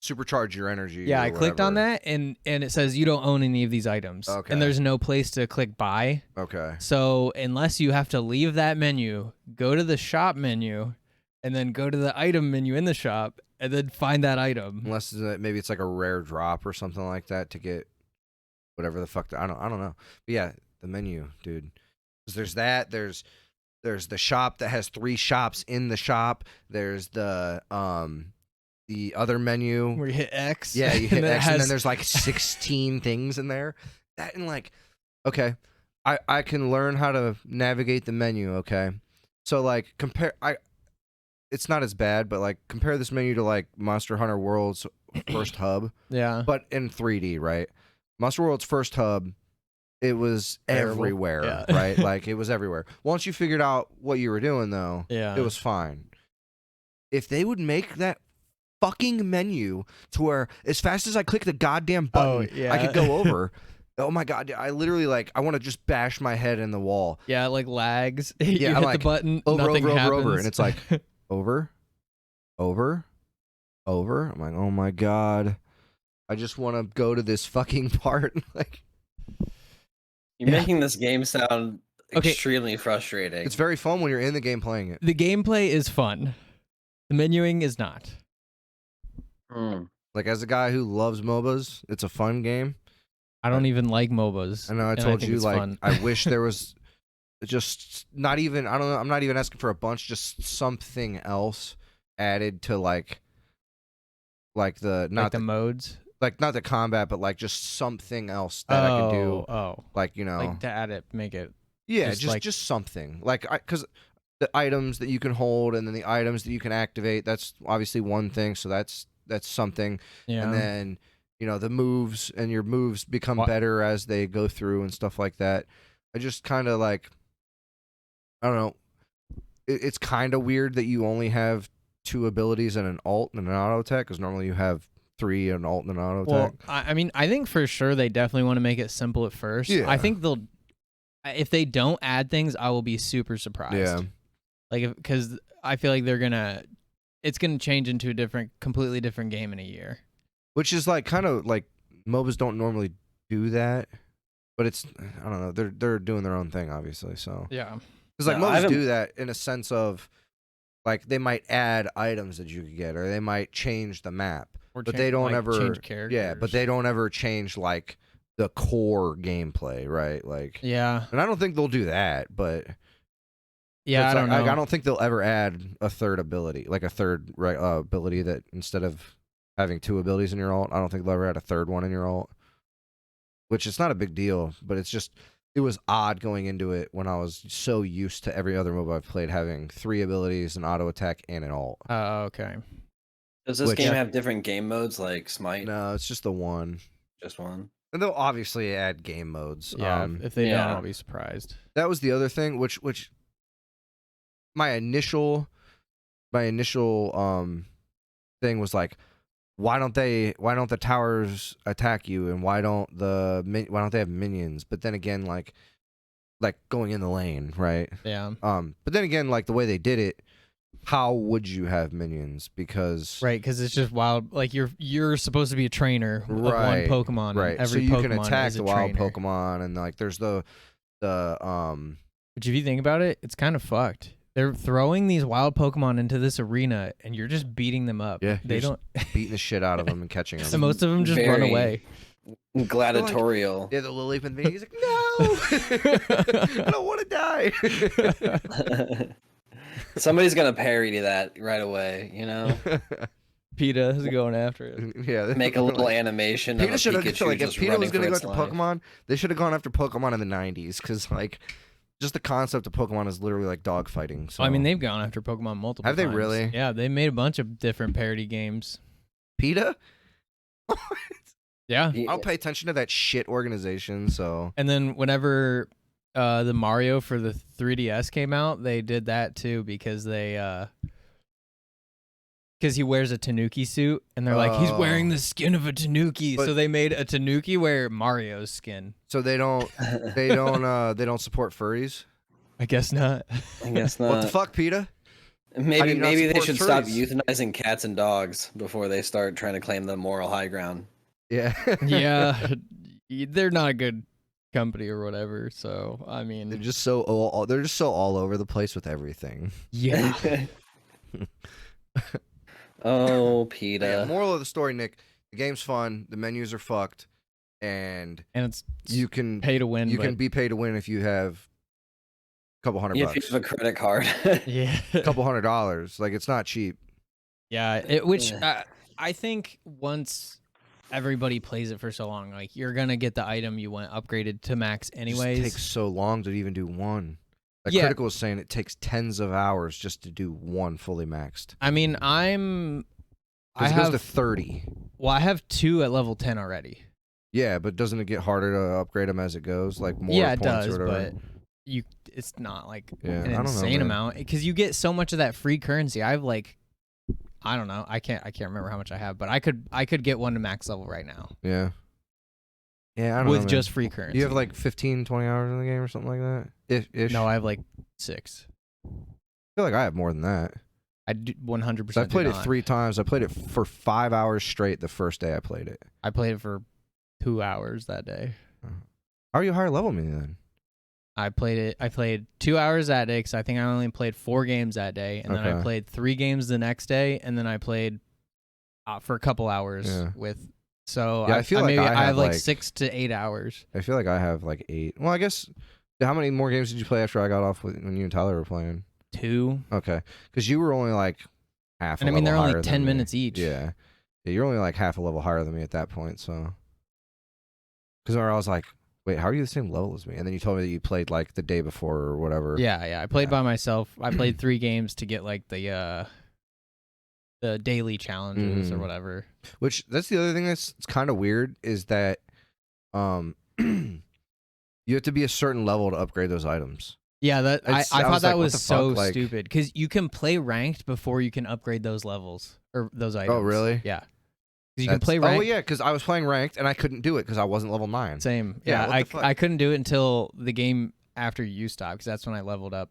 supercharge your energy. Yeah, I clicked on that, and it says you don't own any of these items. Okay. And there's no place to click buy. Okay. So unless you have to leave that menu, go to the shop menu, and then go to the item menu in the shop, and then find that item. Unless maybe it's like a rare drop or something like that to get whatever the fuck. I don't know. But yeah, the menu, dude. Because there's that. There's the shop that has 3 shops in the shop. There's the other menu where you hit X. Yeah, you hit X, and then there's like 16 things in there. That and like, okay, I can learn how to navigate the menu. Okay, so like it's not as bad, but like compare this menu to like Monster Hunter World's first hub. Yeah, but in 3D, right? Monster World's first hub it was Terrible. everywhere, Yeah. right? Like it was everywhere. Once you figured out what you were doing, though, Yeah. it was fine. If they would make that fucking menu to where as fast as I click the goddamn button, I could go over. Oh my god! I literally I want to just bash my head in the wall. Yeah, like lags. You Yeah, hit like, the button, over, nothing over, happens. over, and it's like over. I'm like, oh my god! I just want to go to this fucking part. Like, You're making this game sound Okay. extremely frustrating. it's very fun when you're in the game playing it. The gameplay is fun. The menuing is not. Like, as a guy who loves MOBAs, it's a fun game. I don't even like MOBAs. I know I and told think you, it's like, fun. I wish there was just not even, I don't know, I'm not even asking for a bunch, just something else added to, like the, not like the modes. like, not the combat, but, like, just something else that I can do. Oh, Like, you know. like to add it, make it. Yeah, just, just like- something. Like, because the items that you can hold and then the items that you can activate, that's obviously one thing, so that's something. Yeah. And then, you know, the moves, and your moves become What- better as they go through and stuff like that. I just kind of like, I don't know. It's kind of weird that you only have 2 abilities and an alt and an auto attack, because normally you have 3, an alt and an auto Well, attack. I mean, I think for sure they definitely want to make it simple at first. Yeah. I think they'll. If they don't add things, I will be super surprised. Yeah. Like, because I feel like it's gonna change into a completely different game in a year. Which is like kind of like MOBAs don't normally do that, but it's, I don't know, they're doing their own thing, obviously. So Yeah. because like No, I MOBAs haven't- do that in a sense of like they might add items that you could get, or they might change the map, Or but they don't ever change characters. Yeah, but they don't ever change like the core gameplay, right? Like, Yeah. and I don't think they'll do that, but Yeah. it's I don't like, know. I don't think they'll ever add a third ability, like a third ability that instead of having 2 abilities in your alt, I don't think they'll ever add a third one in your alt. Which it's not a big deal, but it's just, it was odd going into it when I was so used to every other MOBA I've played having 3 abilities, an auto attack, and an alt. Oh, okay. Does this which- game have different game modes like Smite? No, it's just the one. Just one. And they'll obviously add game modes. Yeah. If they don't, yeah. I'll be surprised. That was the other thing, which my initial thing was like, why don't the towers attack you, and why don't they have minions? But then again, like going in the lane, right? Yeah. But then again, like the way they did it, how would you have minions? Because Right, because it's just wild. Like you're supposed to be a trainer of Right, one Pokemon. right, And every so you Pokemon can attack is a the wild trainer. Pokemon, and like there's the Which, if you think about it, it's kind of fucked. They're throwing these wild Pokemon into this arena, and you're just beating them up. Yeah, They you're don't. beating the shit out of them and catching them. So most of them just run Very- away. Gladiatorial. Yeah, the Lilliput thing. He's like, no, I don't want to die. Somebody's gonna parry to that right away, you know? PETA is going after it. Yeah, Make a little like, animation of a PETA should have Pikachu like if just PETA was running gonna for go its after life. Pokemon, they should have gone after Pokemon in the '90s, because like just the concept of Pokemon is literally like dog fighting. So I mean, they've gone after Pokemon multiple Have they times. really? Yeah, they made a bunch of different parody games. PETA. Yeah. I don't pay attention to that shit organization. So And then whenever the Mario for the 3DS came out, they did that too because because he wears a Tanuki suit, and they're like, he's wearing the skin of a Tanuki, But- so they made a Tanuki wear Mario's skin. they don't support furries. I guess not. I guess What the not. fuck, PETA? How do Maybe you not maybe they support should stop furries? euthanizing cats and dogs before they start trying to claim the moral high ground. Yeah. Yeah, they're not a good company or whatever. So I They're mean, just so all over the place with everything. yeah, Oh, Yeah, PETA. moral of the story, Nick. The game's fun. The menus are fucked, and and it's you can pay to win. you but can be paid to win if you have a couple $100. If you have a credit card. yeah, A couple $100. Like, it's not cheap. yeah. Which I think once everybody plays it for so long, like you're gonna get the item you want upgraded to max anyways. It takes so long to even do one. Like, Yeah. Critical is saying it takes tens of hours just to do one fully maxed. I mean, I 'Cause it have goes to 30. well, I have 2 at level 10 already. Yeah, but doesn't it get harder to upgrade them as it goes? Like more Yeah, it points does, or whatever? but it's not like Yeah, an I don't know, insane man. amount because you get so much of that free currency. I don't know. I can't remember how much I have, but I could get one to max level right now. Yeah. Yeah, I don't know, with man. just free currency. You have like 15, 20 hours in the game or something like that? Ish. No, I have like 6. I feel like I have more than that. I do 100%. I played it 3 times. I played it for 5 hours straight the first day I played it. I played it for 2 hours that day. How are you higher level than me then? I played 2 hours that day because I think I only played 4 games that day, and then I Okay. played 3 games the next day, and then I played for a couple hours with. So Yeah, I feel like I have have, like like 6 to 8 hours. I feel like I have like 8. Well, I guess, how many more games did you play after I got off when you and Tyler were playing? 2. Okay. Because you were only like half a And I mean, they're level only higher 10 than me. minutes each. Yeah. Yeah, you're only like half a level higher than me at that point, so. Because I was like, wait, how are you the same level as me? And then you told me that you played like the day before or whatever. Yeah. I played by myself. I played 3 games to get like the daily challenges or Mhm. whatever. Which, that's the other thing that's kind of weird is that you have to be a certain level to upgrade those items. Yeah, I I thought was that like, what was the so fuck? Like- stupid because you can play ranked before you can upgrade those levels or those items. Oh, really? Yeah, 'cause you can play ranked. Oh, yeah, because I was playing ranked and I couldn't do it because I wasn't level 9. Same. Yeah, Yeah, what the fuck? I couldn't do it until the game after you stopped because that's when I leveled up.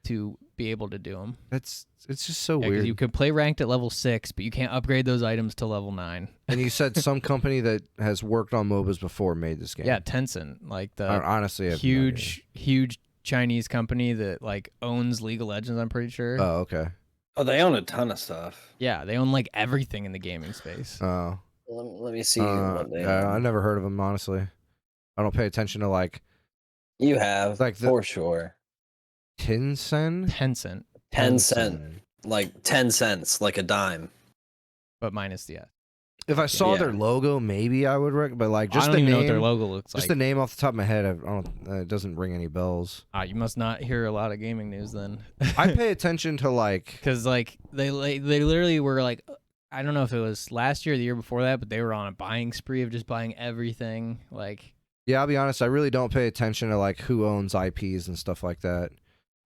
To be able to do them. It's just so Because weird. you could play ranked at level 6, but you can't upgrade those items to level 9. And you said some company that has worked on MOBAs before made this game. Yeah, Tencent, like the I honestly have no huge Chinese company that like owns League of Legends. I'm pretty sure. idea. Oh, okay. Oh, they own a ton of stuff. Yeah, they own like everything in the gaming space. Oh. Let me see what they I own. never heard of them, honestly. I don't pay attention to like You have, like for sure. Tencent. 10 cent, like 10 cents, like a dime. But minus the S. If I saw Yeah. their logo, maybe I would but like just I don't the even name, know what their logo looks just like. the name off the top of my head, I don't. It doesn't ring any bells. You must not hear a lot of gaming news then. I pay attention to like because like they literally were like, I don't know if it was last year or the year before that, but they were on a buying spree of just buying everything. Like, yeah, I'll be honest, I really don't pay attention to like who owns IPs and stuff like that.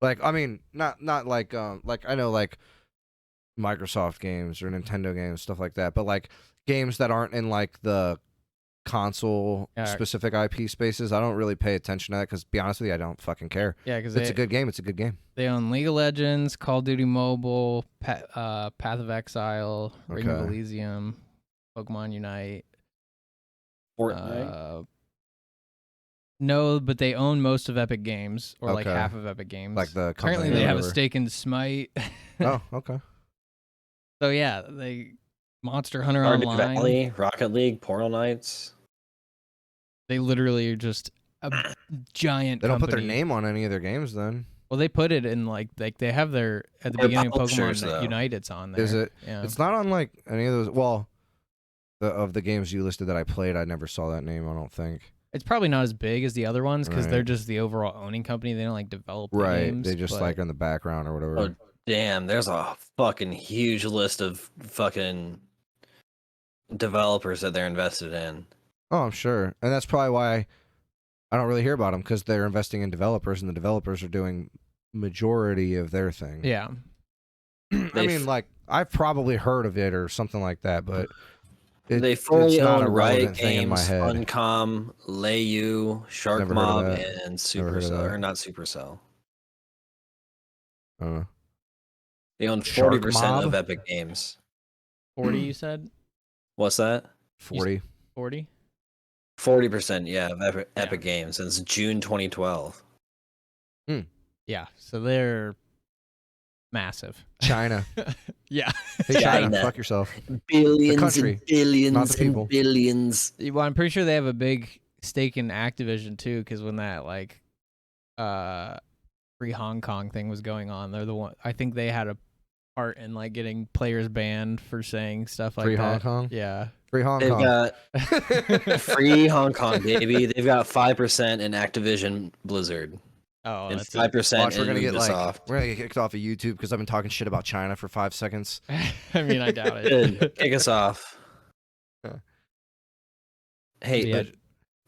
Like, I mean, not like I know like Microsoft games or Nintendo games, stuff like that, but like games that aren't in like the console specific IP spaces, I don't really pay attention to that because, be honest with you, I don't fucking care. yeah, because It's a good game. It's a good game. They own League of Legends, Call of Duty Mobile, Path of Exile, Ring of Okay. Elysium, Pokemon Unite. Fortnite. No, but they own most of Epic Games, or like Okay. half of Epic Games. Like the company Apparently, or they have a whatever. stake in Smite. Oh, okay. So yeah, they Monster Hunter Stardew Online. Valley, Rocket League, Portal Knights. They literally are just a giant. They don't put their company. name on any of their games then. Well, they put it in like they have their at the They're beginning of publishers, Pokemon though. Unite. It's on there. Is it? Yeah. It's not on like any of those. Well, of the games you listed that I played, I never saw that name. I don't think. It's probably not as big as the other ones because Right. they're just the overall owning company. They don't like develop the Right. games. They just but- like in the background or whatever. Oh, damn, there's a fucking huge list of fucking developers that they're invested in. Oh, I'm sure, and that's probably why I don't really hear about them because they're investing in developers, and the developers are doing majority of their thing. Yeah. I mean, like I've probably heard of it or something like that, but They fully it's not own a Riot relevant thing in my Games, head. Funcom, Layu, Shark Never heard of Mob, that. and Never heard of Supercell. that. Or not Supercell. I don't know. They own Shark 40% of Mob? Epic Games. 40, you said? What's that? 40. 40? 40%, yeah, of Epic Games since June 2012. Yeah. So they're massive. China. Yeah. Hey, China, China. fuck yourself. Billions country, and billions not the people. and billions. Well, I'm pretty sure they have a big stake in Activision too, because when that like free Hong Kong thing was going on, they're the one. I think they had a part in like getting players banned for saying stuff like Free that. Hong Kong? Yeah. Free Hong They've Kong. got free Hong Kong, baby. They've got 5% in Activision Blizzard Oh, and that's 5% Watch, in we're gonna get Ubisoft. we're gonna get kicked off of YouTube because I've been talking shit about China for 5 seconds. I mean, I doubt Good. it. Kick us off. Yeah. Hey, Yeah.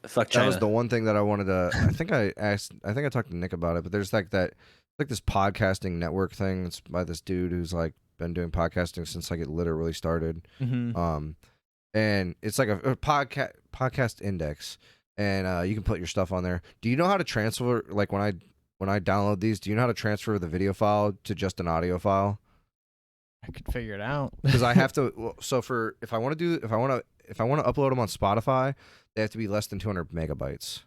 but fuck That China. was the one thing that I wanted to. I think I talked to Nick about it, but there's like this podcasting network thing. It's by this dude who's like been doing podcasting since like it literally started. Mm-hmm. And it's like a podcast index, and you can put your stuff on there. Do you know how to transfer? Like when I download these, do you know how to transfer the video file to just an audio file? I could figure it out. Because I have to. So if I want to upload them on Spotify, they have to be less than 200 megabytes,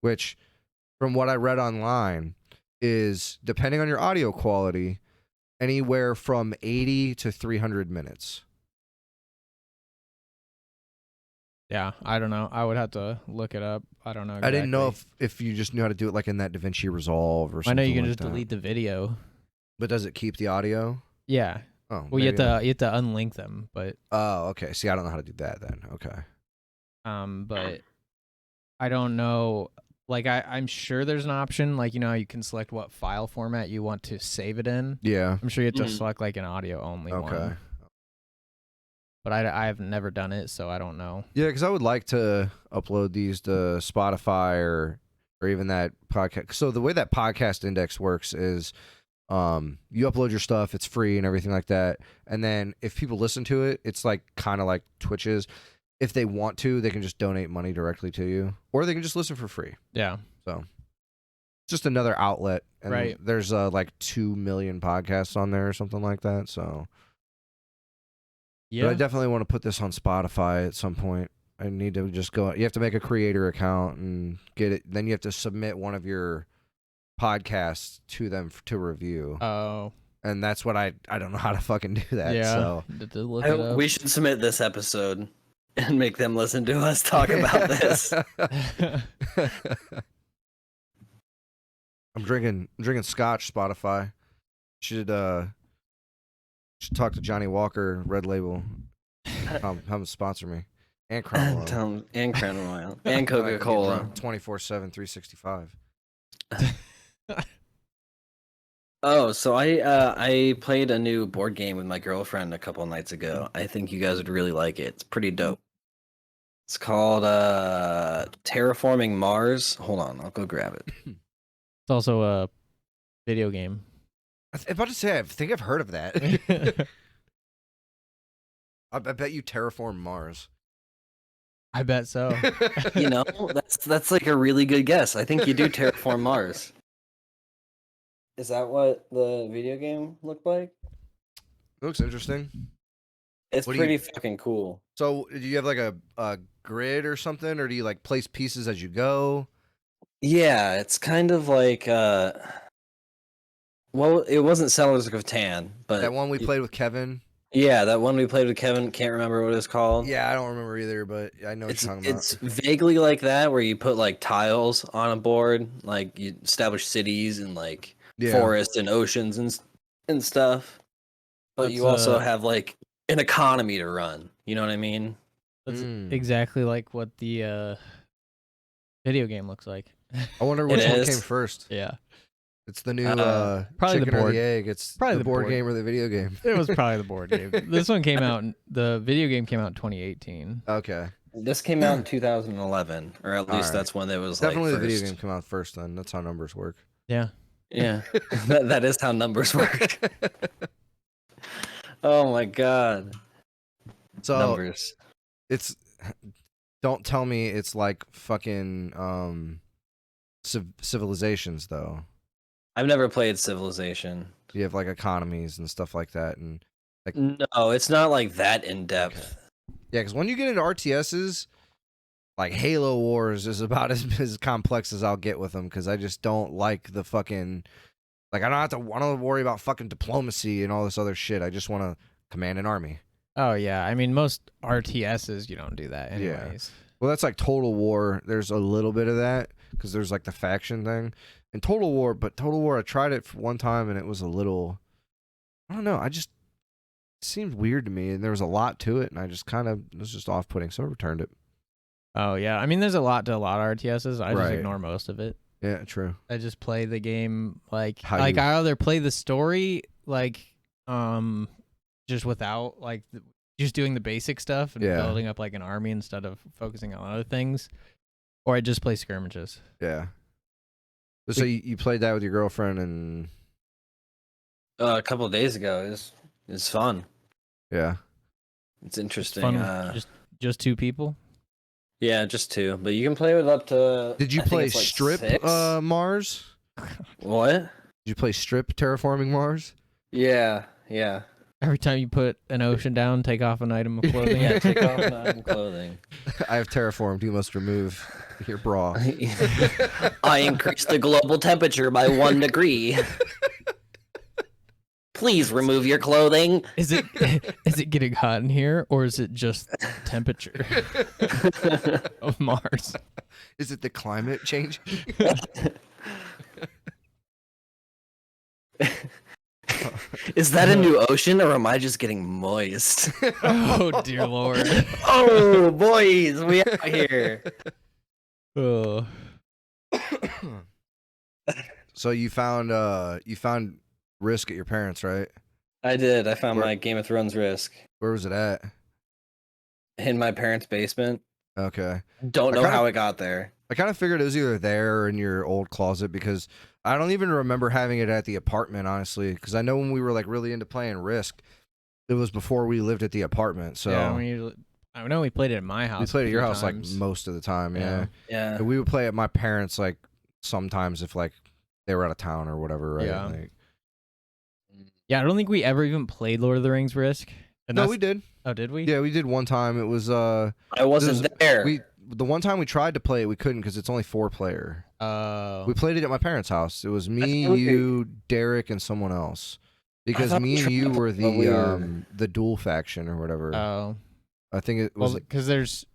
which, from what I read online, is depending on your audio quality, anywhere from 80 to 300 minutes. Yeah, I don't know. I would have to look it up. I don't know. I didn't know exactly. if you just knew how to do it like in that DaVinci Resolve or something. I know you can like just that. delete the video. But does it keep the audio? Yeah. Oh, Well, you have maybe to unlink them, but Oh, okay. See, I don't know how to do that then. Okay. but I don't know. Like I'm sure there's an option. Like how you can select what file format you want to save it in. Yeah. I'm sure you have to Mhm. select like an audio only Okay. one. But I've never done it, so I don't know. Yeah, because I would like to upload these to Spotify or even that podcast. So the way that podcast index works is, you upload your stuff, it's free and everything like that, and then if people listen to it, it's like kind of like Twitch's. If they want to, they can just donate money directly to you, or they can just listen for free. Yeah. So just another outlet. And Right. There's like 2 million podcasts on there or something like that. So. Yeah. But I definitely want to put this on Spotify at some point. I need to just go. You have to make a creator account and get it. Then you have to submit one of your podcasts to them to review. Oh. And that's what I don't know how to fucking do that. Yeah. So. To look it up. We should submit this episode and make them listen to us talk about this. I'm drinking scotch. Spotify should talk to Johnny Walker, Red Label. Come sponsor me. And Crown Royal. And Crown Royal. And Coca-Cola. 24/7, 365. Oh, so I played a new board game with my girlfriend a couple nights ago. I think you guys would really like it. It's pretty dope. It's called Terraforming Mars. Hold on, I'll go grab it. It's also a video game. I'm about to say, I think I've heard of that. I bet you terraform Mars. I bet so. You know, that's like a really good guess. I think you do terraform Mars. Is that what the video game looked like? It looks interesting. It's What do you- pretty fucking cool. So, do you have like a grid or something, or do you like place pieces as you go? Yeah, it's kind of like well, it wasn't Settlers of Catan, but That one we played with Kevin. yeah, that one we played with Kevin. Can't remember what it's called. Yeah, I don't remember either, but I know what It's you're talking about. it's vaguely like that, where you put like tiles on a board, like you establish cities and like forests and oceans and stuff. But That's, you also have like an economy to run. You know what I mean? That's Mm. exactly like what the video game looks like. I wonder It which one is. came first. Yeah. It's the new probably the chicken or board. the egg. It's Probably the the board board. game or the video game. It was probably the board game. This one came out. The video game came out in 2018. Okay, This came out in 2011, or at least Alright. that's when it was definitely like the first. video game came out first. Then that's how numbers work. Yeah. Yeah, that is how numbers work. Oh my god, So numbers. it's. Don't tell me it's like fucking civilizations though. I've never played Civilization. You have like economies and stuff like that, and No, it's not like that in depth. yeah, because when you get into RTSs, like Halo Wars is about as complex as I'll get with them, because I just don't like the fucking like I don't worry about fucking diplomacy and all this other shit. I just want to command an army. Oh yeah. I mean, most RTSs you don't do that Yeah. anyways. Well, that's like Total War. There's a little bit of that because there's like the faction thing and Total War. I tried it for one time and it was a little. I don't know. It seemed weird to me, and there was a lot to it, and I just kind of it was just off-putting, so I returned it. Oh yeah. I mean, there's a lot of RTSs. I just Right. ignore most of it. Yeah, true. I just play the game like How I you- either play the story like just without like just doing the basic stuff and Yeah. building up like an army instead of focusing on other things, or I just play skirmishes. Yeah. So you played that with your girlfriend and A couple of days ago. It was fun. yeah. It's interesting. Fun, just 2 people. Yeah, just 2. But you can play with up to. Did you I think play it's like Strip 6? Mars? What? Did you play Strip Terraforming Mars? Yeah. Every time you put an ocean down, take off an item of clothing. Yeah, take off an item clothing. I have terraformed. You must remove your bra. I increased the global temperature by 1 degree. Please remove your clothing. Is it getting hot in here, or is it just temperature of Mars? Is it the climate change? Is that a new ocean, or am I just getting moist? Oh dear Lord! Oh, boys, we out here. Oh. So you found Risk at your parents', right? I did. I found Where- my Game of Thrones Risk Where was it at? in my parents' basement. Okay. Don't I know kinda- how it got there. I kind of figured it was either there or in your old closet because I don't even remember having it at the apartment, honestly. Because I know when we were like really into playing Risk, it was before we lived at the apartment. So Yeah, I know we played it at my house. we played a at your few house times. like most of the time. Yeah. Yeah. And we would play at my parents like sometimes if like they were out of town or whatever, right? Yeah. Like, Yeah, I don't think we ever even played Lord of the Rings Risk. And no, that's- we did. Oh, did we? Yeah, we did one time. It was I wasn't there. the one time we tried to play it, we couldn't because it's only 4-player. Oh. We played it at my parents' house. It was me, thought we- you, Derek, and someone else. Because thought me we and you tried to were play, but we were- the dual faction or whatever. Oh. I think it was. Well, because there's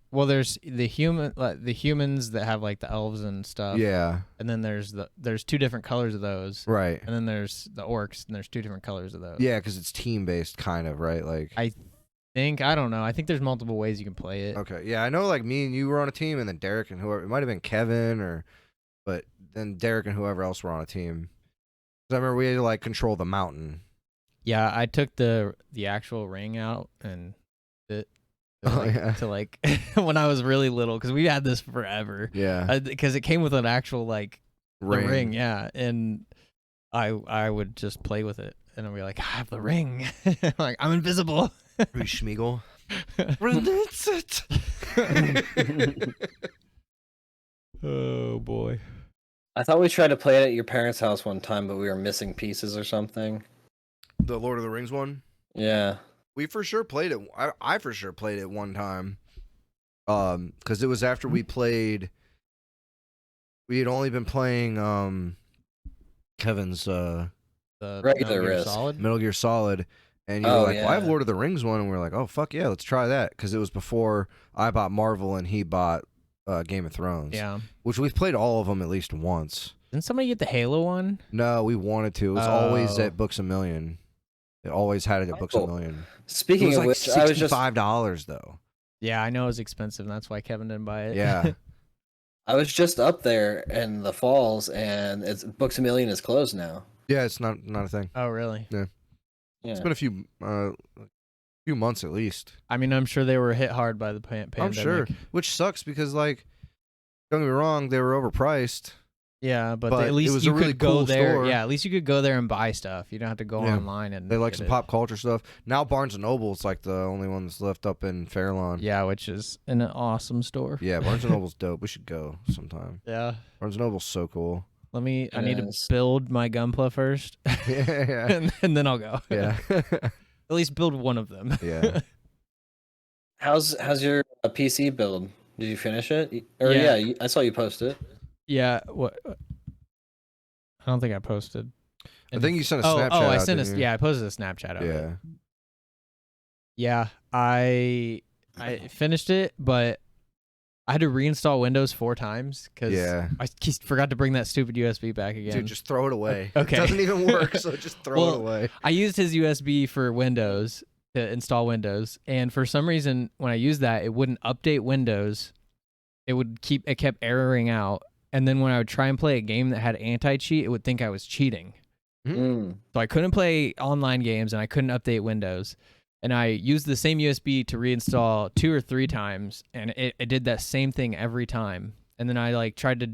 the humans that have like the elves and stuff. Yeah. And then there's 2 different colors of those. Right. And then there's the orcs, and there's 2 different colors of those. Yeah, because it's team based, kind of, right? Like. I don't know. I think there's multiple ways you can play it. Okay. Yeah, I know. Like me and you were on a team, and then Derek and whoever. It might have been Kevin but then Derek and whoever else were on a team. 'Cause I remember we had to like control the mountain. Yeah, I took the actual ring out and it Oh, yeah. to like when I was really little, because we had this forever. Yeah. Because it came with an actual like the Ring. ring, yeah, and I would just play with it, and I'd be like, I have the ring, like I'm invisible. Are you Schmeagol? Release it. Oh boy. I thought we tried to play it at your parents' house one time, but we were missing pieces or something. The Lord of the Rings one. Yeah. We for sure played it. I for sure played it one time. Because it was after we played. We had only been playing Kevin's The Regular Metal Gear Risk. Solid. Metal Gear Solid, and you were Oh, like, "Well, I have yeah. Lord of the Rings one," and we are like, "Oh fuck yeah, let's try that." Because it was before I bought Marvel and he bought Game of Thrones. Yeah. Which we've played all of them at least once. Didn't somebody get the Halo one? No, we wanted to. It was always Oh. at Books A Million. It always had it at Books A Oh. Million. It Speaking was of like which, I was just $65 though. Yeah, I know it was expensive, and that's why Kevin didn't buy it. Yeah. I was just up there in the falls, and it's Books A Million is closed now. Yeah, it's not a thing. Oh, really? Yeah. It's been a few months at least. I mean, I'm sure they were hit hard by the pandemic. I'm sure, which sucks because like, don't get me wrong, they were overpriced. Yeah, but, But at least it was you a really could go cool there. store. Yeah, at least you could go there and buy stuff. You don't have to go Yeah. online and They like get some it. pop culture stuff. Now Barnes and Noble is like the only one that's left up in Fairlawn. Yeah, which is an awesome store. Yeah, Barnes and Noble's dope. We should go sometime. Yeah. Barnes and Noble's so cool. I need to is. build my Gunpla first, Yeah, and then I'll go. yeah, At least build one of them. yeah. How's your PC build? Did you finish it? Or Yeah. I saw you post it. Yeah. What? I don't think I posted. I think you sent a Oh, Snapchat. I out, sent didn't you? I posted a Snapchat of it. Yeah. Yeah, I finished it, but I had to reinstall Windows 4 times because Yeah. I forgot to bring that stupid USB back again. Dude, just throw it away. Okay. It doesn't even work, so just throw Well, it away. I used his USB for Windows to install Windows, and for some reason, when I used that, it wouldn't update Windows. It kept erroring out, and then when I would try and play a game that had anti-cheat, it would think I was cheating. Mm. So I couldn't play online games, and I couldn't update Windows. and I used the same USB to reinstall 2 or 3 times, and it did that same thing every time. And then I like tried to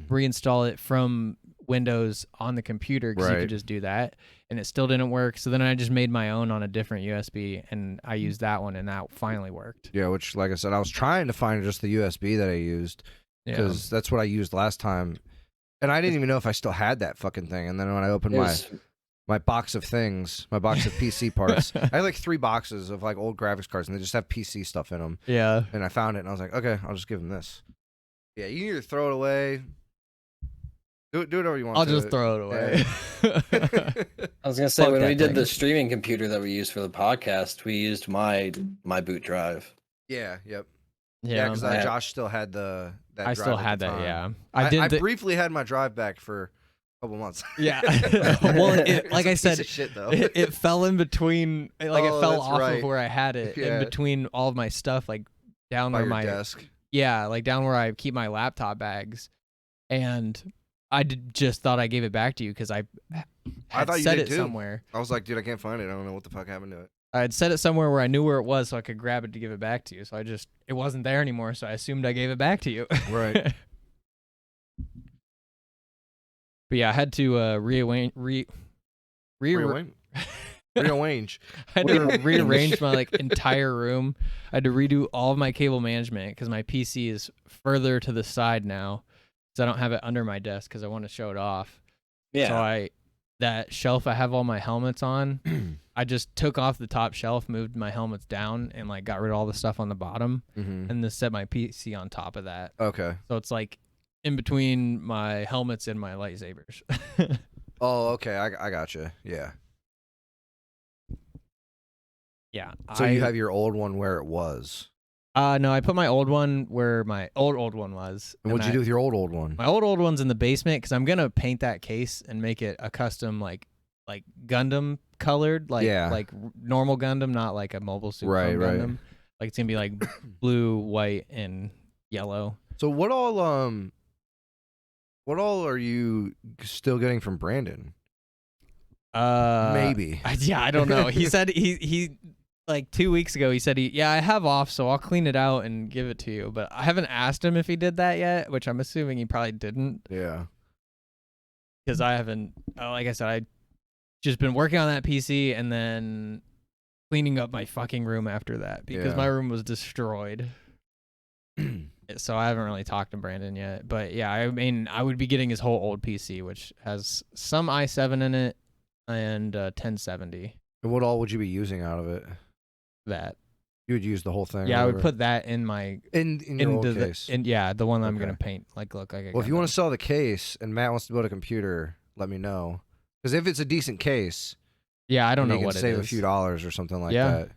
reinstall it from Windows on the computer because you could just do that, and it still didn't work. So then I just made my own on a different USB, and I used that one, and that finally worked. Yeah, which, like I said, I was trying to find just the USB that I used because that's what I used last time, and I didn't even know if I still had that fucking thing. And then when I opened my box of things, my box of PC parts, I had like 3 boxes of like old graphics cards, and they just have PC stuff in them. Yeah. And I found it, and I was like, okay, I'll just give them this. Yeah, you can either throw it away. Do whatever you want. I'll just throw it away. I was gonna say, when we did the streaming computer that we used for the podcast, we used my boot drive. Yeah. Yep. Yeah, because Josh still had that. I still had that. Yeah, I briefly had my drive back for a couple months. Yeah. Well, like I said, shit, though. It fell in between. Like it fell off of where I had it, Yeah. in between all of my stuff, like down By where your my desk. Yeah, like down where I keep my laptop bags, and I just thought I gave it back to you because I had thought you set did it too. somewhere. I was like, dude, I can't find it. I don't know what the fuck happened to it. I had set it somewhere where I knew where it was, so I could grab it to give it back to you. So it wasn't there anymore, so I assumed I gave it back to you. Right. But yeah, I had to rearrange. Rearrange. I had to rearrange my like entire room. I had to redo all of my cable management because my PC is further to the side now, so I don't have it under my desk because I want to show it off. Yeah. So that shelf I have all my helmets on, I just took off the top shelf, moved my helmets down, and like got rid of all the stuff on the bottom, and then set my PC on top of that. Okay. So it's like in between my helmets and my lightsabers. Oh, okay. I gotcha. Yeah. Yeah. So you have your old one where it was. No, I put my old one where my old one was. And what'd you do with your old one? My old one's in the basement because I'm gonna paint that case and make it a custom like Gundam colored, like normal Gundam, not like a mobile suit from Gundam. Like it's gonna be like blue, white, and yellow. So what all are you still getting from Brandon? Maybe. I don't know. He said he like 2 weeks ago he said I have off, so I'll clean it out and give it to you. But I haven't asked him if he did that yet, which I'm assuming he probably didn't. Yeah. Because I haven't, like I said, I just been working on that PC and then cleaning up my fucking room after that because my room was destroyed. So I haven't really talked to Brandon yet. But yeah, I mean, I would be getting his whole old PC, which has some i7 in it and 1070. And what all would you be using out of it? That. You would use the whole thing? Yeah, I would put that in my... In your old case? The one that I'm going to paint. Look like a Well, if you want to sell the case and Matt wants to build a computer, let me know. Because if it's a decent case... Yeah, I don't know what it is. You can save a few dollars or something like that.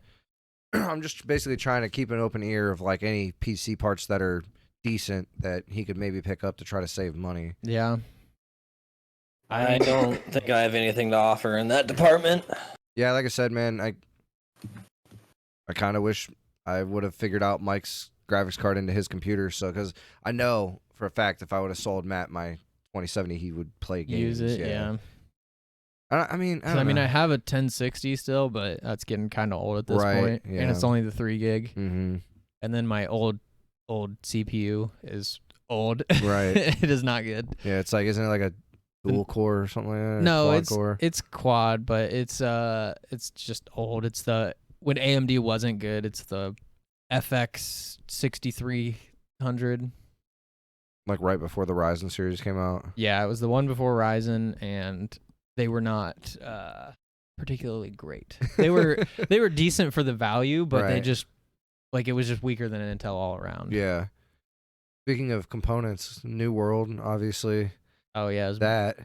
I'm just basically trying to keep an open ear of like any PC parts that are decent that he could maybe pick up to try to save money. Yeah. I don't think I have anything to offer in that department. Yeah, like I said, man, I kind of wish I would have figured out Mike's graphics card into his computer. So, because I know for a fact if I would have sold Matt my 2070, he would play games. Use it, yeah. I mean, I have a 1060 still, but that's getting kind of old at this point. Yeah. And it's only the 3 gig. Mm-hmm. And then my old CPU is old. Right. It is not good. Yeah, it's like, isn't it like a dual core or something like that? No, core? It's quad, but it's just old. It's when AMD wasn't good, it's the FX 6300. Like right before the Ryzen series came out? Yeah, it was the one before Ryzen, and they were not particularly great. They were decent for the value, but they just it was just weaker than Intel all around. Yeah. Speaking of components, New World, obviously. Oh yeah, that.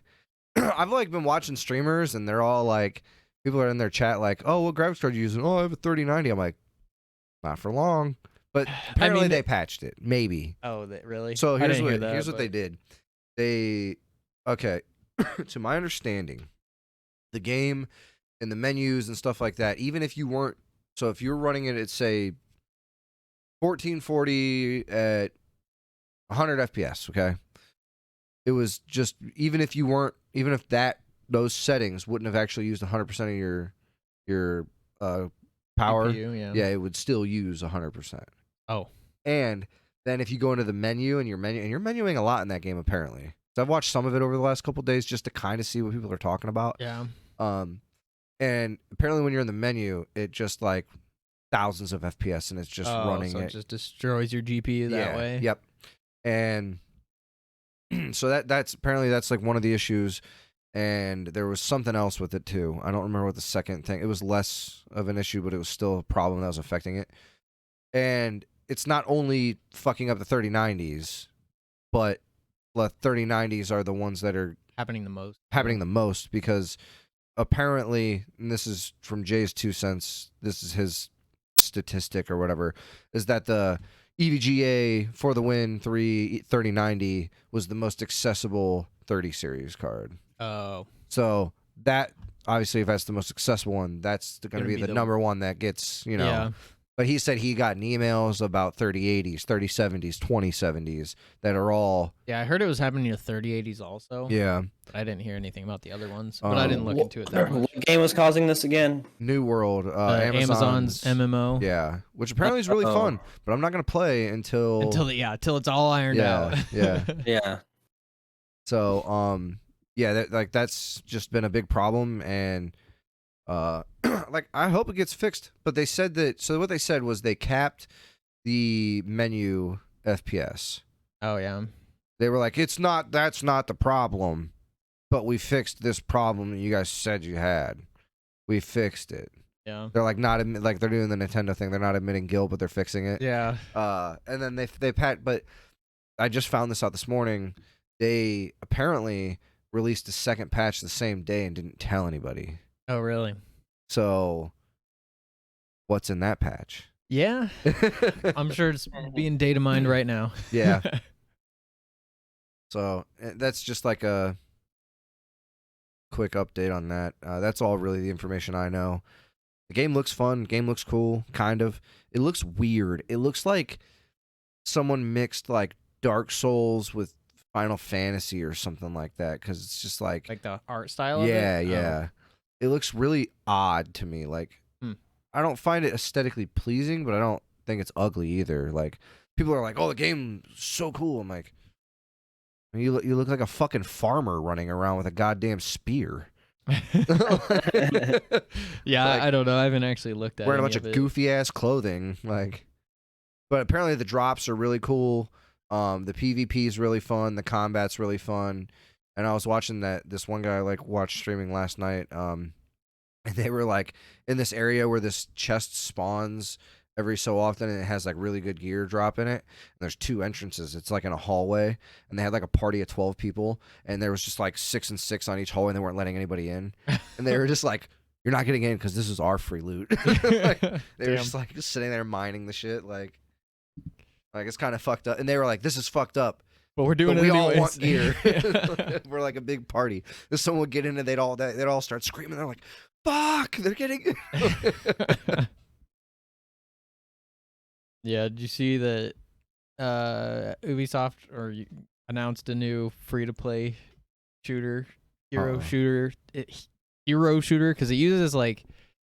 I've been watching streamers, and they're all like, people are in their chat like, "Oh, what graphics card are you using?" "Oh, I have a 3090." I'm like, not for long. But apparently they patched it. Maybe. Oh, really? So here's what they did. Okay, to my understanding, the game and the menus and stuff like that, even if you weren't, so if you're running it at say 1440 at 100 FPS, okay, it was just even if those settings wouldn't have actually used 100% of your power, GPU, yeah, it would still use 100%. Oh. And then if you go into the menu and you're menuing a lot in that game apparently. So I've watched some of it over the last couple of days just to kind of see what people are talking about. Yeah. And apparently when you're in the menu, it just like thousands of FPS and it's just running so it. it just destroys your GPU that way. Yep. And so that's apparently that's like one of the issues. And there was something else with it too. I don't remember what the second thing. It was less of an issue, but it was still a problem that was affecting it. And it's not only fucking up the 3090s, but the 3090s are the ones that are happening the most because apparently, and this is from Jay's 2 cents, this is his statistic or whatever, is that the EVGA for the Win 3090 was the most accessible 30 series card. Oh. So that, obviously, if that's the most accessible one, that's going to be the number one that gets, Yeah. But he said he got emails about 3080s, 3070s, 2070s that are all... Yeah, I heard it was happening to 3080s also. Yeah. But I didn't hear anything about the other ones. But I didn't look into it that much. What game was causing this again? New World. Amazon's MMO. Yeah, which apparently is really fun, but I'm not going to play until it's all ironed out. Yeah. Yeah. So, that's just been a big problem, and like I hope it gets fixed. But they said that. So what they said was they capped the menu FPS. Oh yeah. They were like, that's not the problem, but we fixed this problem that you guys said you had. We fixed it. Yeah. They're like like they're doing the Nintendo thing. They're not admitting guilt, but they're fixing it. Yeah. And then but I just found this out this morning. They apparently released a second patch the same day and didn't tell anybody. Oh really? So what's in that patch? Yeah. I'm sure it's being data mined right now. Yeah. So that's just like a quick update on that. That's all really the information I know. The game looks fun. Game looks cool, kind of. It looks weird. It looks like someone mixed like Dark Souls with Final Fantasy or something like that, because it's just like the art style of it? Yeah. It looks really odd to me. Like, I don't find it aesthetically pleasing, but I don't think it's ugly either. Like, people are like, "Oh, the game's so cool." I'm like, you look like a fucking farmer running around with a goddamn spear. Yeah, like, I don't know. I haven't actually looked at wearing a any bunch of it. goofy ass clothing, like. But apparently the drops are really cool. The PvP is really fun. The combat's really fun. And I was watching this one guy like watched streaming last night. And they were like in this area where this chest spawns every so often, and it has like really good gear drop in it. And there's 2 entrances. It's like in a hallway, and they had like a party of 12 people, and there was just like 6 and 6 on each hallway, and they weren't letting anybody in. And they were just like, "You're not getting in because this is our free loot." Like, they were just like sitting there mining the shit, like it's kind of fucked up. And they were like, "This is fucked up, but we're doing but it we anyways." all want gear." We're like a big party. If someone would get in and they'd all start screaming. They're like, "Fuck! They're getting." Yeah, did you see that Ubisoft announced a new free-to-play shooter, hero shooter, because it uses like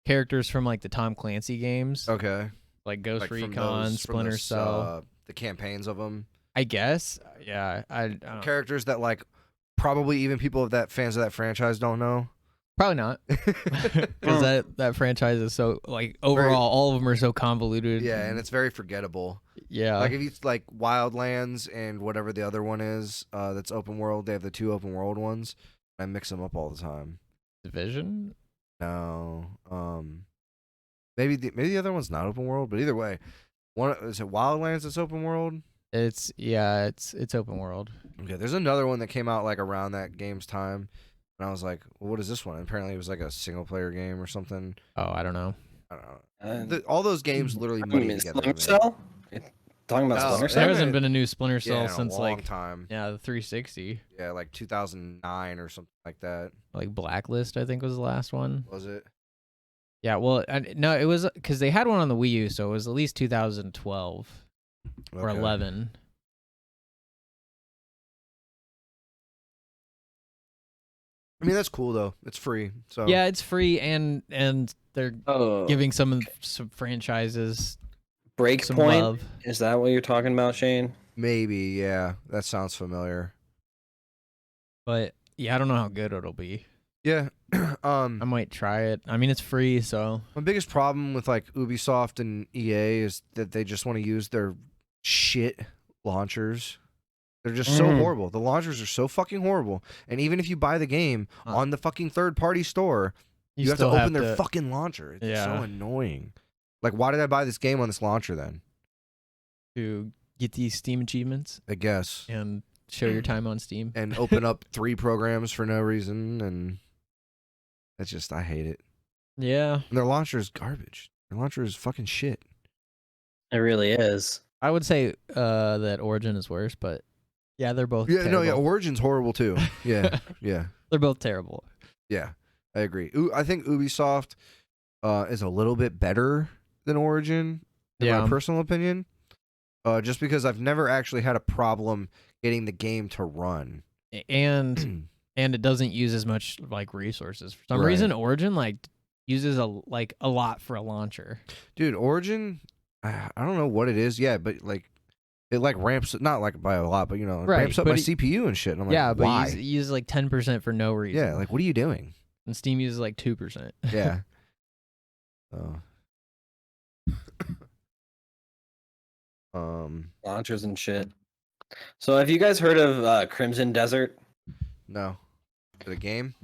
characters from like the Tom Clancy games, Okay. like Ghost Like Recon, Splinter Cell. The campaigns of them. I guess. Yeah, I don't. Characters that like probably even people fans of that franchise don't know. Probably not, because that franchise is so like overall all of them are so convoluted. Yeah, and it's very forgettable. Yeah, like if you like Wildlands and whatever the other one is, that's open world. They have the 2 open world ones. I mix them up all the time. Division? No, maybe the other one's not open world, but either way, one is it Wildlands that's open world. It's open world. Okay, there's another one that came out like around that game's time. And I was like, well, what is this one? And apparently it was like a single player game or something. Oh, I don't know. I don't know. All those games literally muddy together. Splinter Cell? Talking about Splinter Cell? There hasn't been a new Splinter Cell since a long like time. Yeah, the 360. Yeah, like 2009 or something like that. Like Blacklist, I think was the last one. Was it? Yeah, well, no, it was because they had one on the Wii U, so it was at least 2012 or 11. I mean, that's cool though. It's free. So Yeah, it's free, and they're Oh, giving some franchises some Breakpoint. love. Is that what you're talking about, Shane? maybe, yeah, that sounds familiar. But yeah, I don't know how good it'll be. Yeah. I might try it. I mean, it's free, so My biggest problem with like Ubisoft and EA is that they just want to use their shit launchers. They're just so horrible. The launchers are so fucking horrible. And even if you buy the game on the fucking third-party store, you have to still open their fucking launcher. It's so Yeah. annoying. Like, why did I buy this game on this launcher then? to get these Steam achievements I guess. and show your time on Steam. And open up 3 programs for no reason, and that's just, I hate it. Yeah, And their launcher is garbage. Their launcher is fucking shit. It really is. I would say that Origin is worse, but yeah, they're both Yeah, terrible. no, yeah, Origin's horrible too. Yeah, yeah, They're both terrible. yeah. I agree. I think Ubisoft is a little bit better than Origin, in my personal opinion. Just because I've never actually had a problem getting the game to run. And it doesn't use as much like resources. For some Right. reason Origin like uses a lot for a launcher. Dude, Origin, I don't know what it is. Yeah, but like it like ramps, not like by a lot, but you know, it Right, ramps up but my it- CPU and shit. And I'm like, yeah, but why? you use like 10% for no reason. Yeah, like what are you doing? And Steam uses like 2%. Yeah. Oh. Launchers and shit. So have you guys heard of Crimson Desert? No. The game?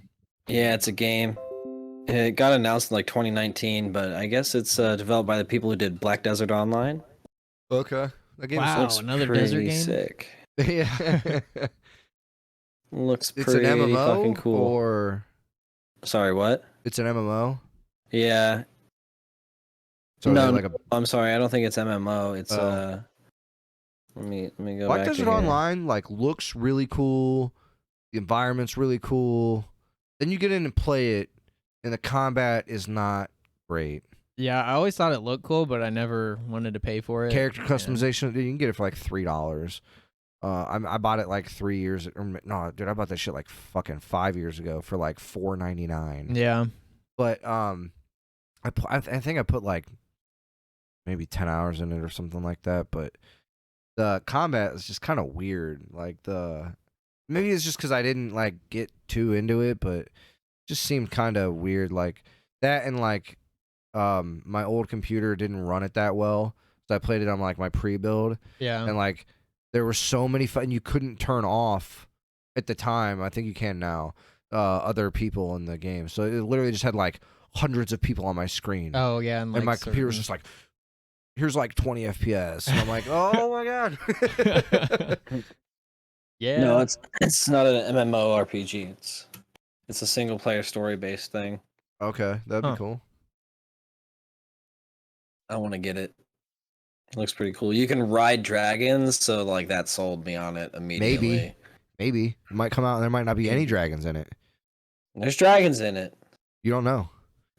Yeah, it's a game. It got announced in like 2019, but I guess it's developed by the people who did Black Desert Online. Okay. That game Wow. Looks another pretty desert game? sick. yeah. Looks It's an pretty MMO fucking cool. or Sorry, what? it's an MMO. Yeah. So No, like a I'm sorry. I don't think it's MMO. It's Oh. Let me go Black back to Desert here. Online like looks really cool. The environment's really cool. Then you get in and play it, and the combat is not great. Yeah, I always thought it looked cool, but I never wanted to pay for it. Character Yeah. customization, dude, you can get it for like $3. I bought it like 3 years. No, dude, I bought that shit like fucking 5 years ago for like $4.99. Yeah. But I think I put like maybe 10 hours in it or something like that. But the combat is just kind of weird. Like maybe it's just because I didn't like get too into it, but it just seemed kind of weird. Like that, and like my old computer didn't run it that well, so I played it on like my pre-build, Yeah. and like there were so many and you couldn't turn off at the time. I think you can now. Other people in the game, so it literally just had like hundreds of people on my screen. Oh yeah, and, like, my computer was just like, here's like 20 FPS, and I'm like, oh my god. yeah. No, it's not an MMORPG. It's a single player story based thing. Okay, that'd Huh. be cool. I want to get it. It looks pretty cool. You can ride dragons, so like that sold me on it immediately. Maybe it might come out and there might not be any dragons in it. There's dragons in it. You don't know,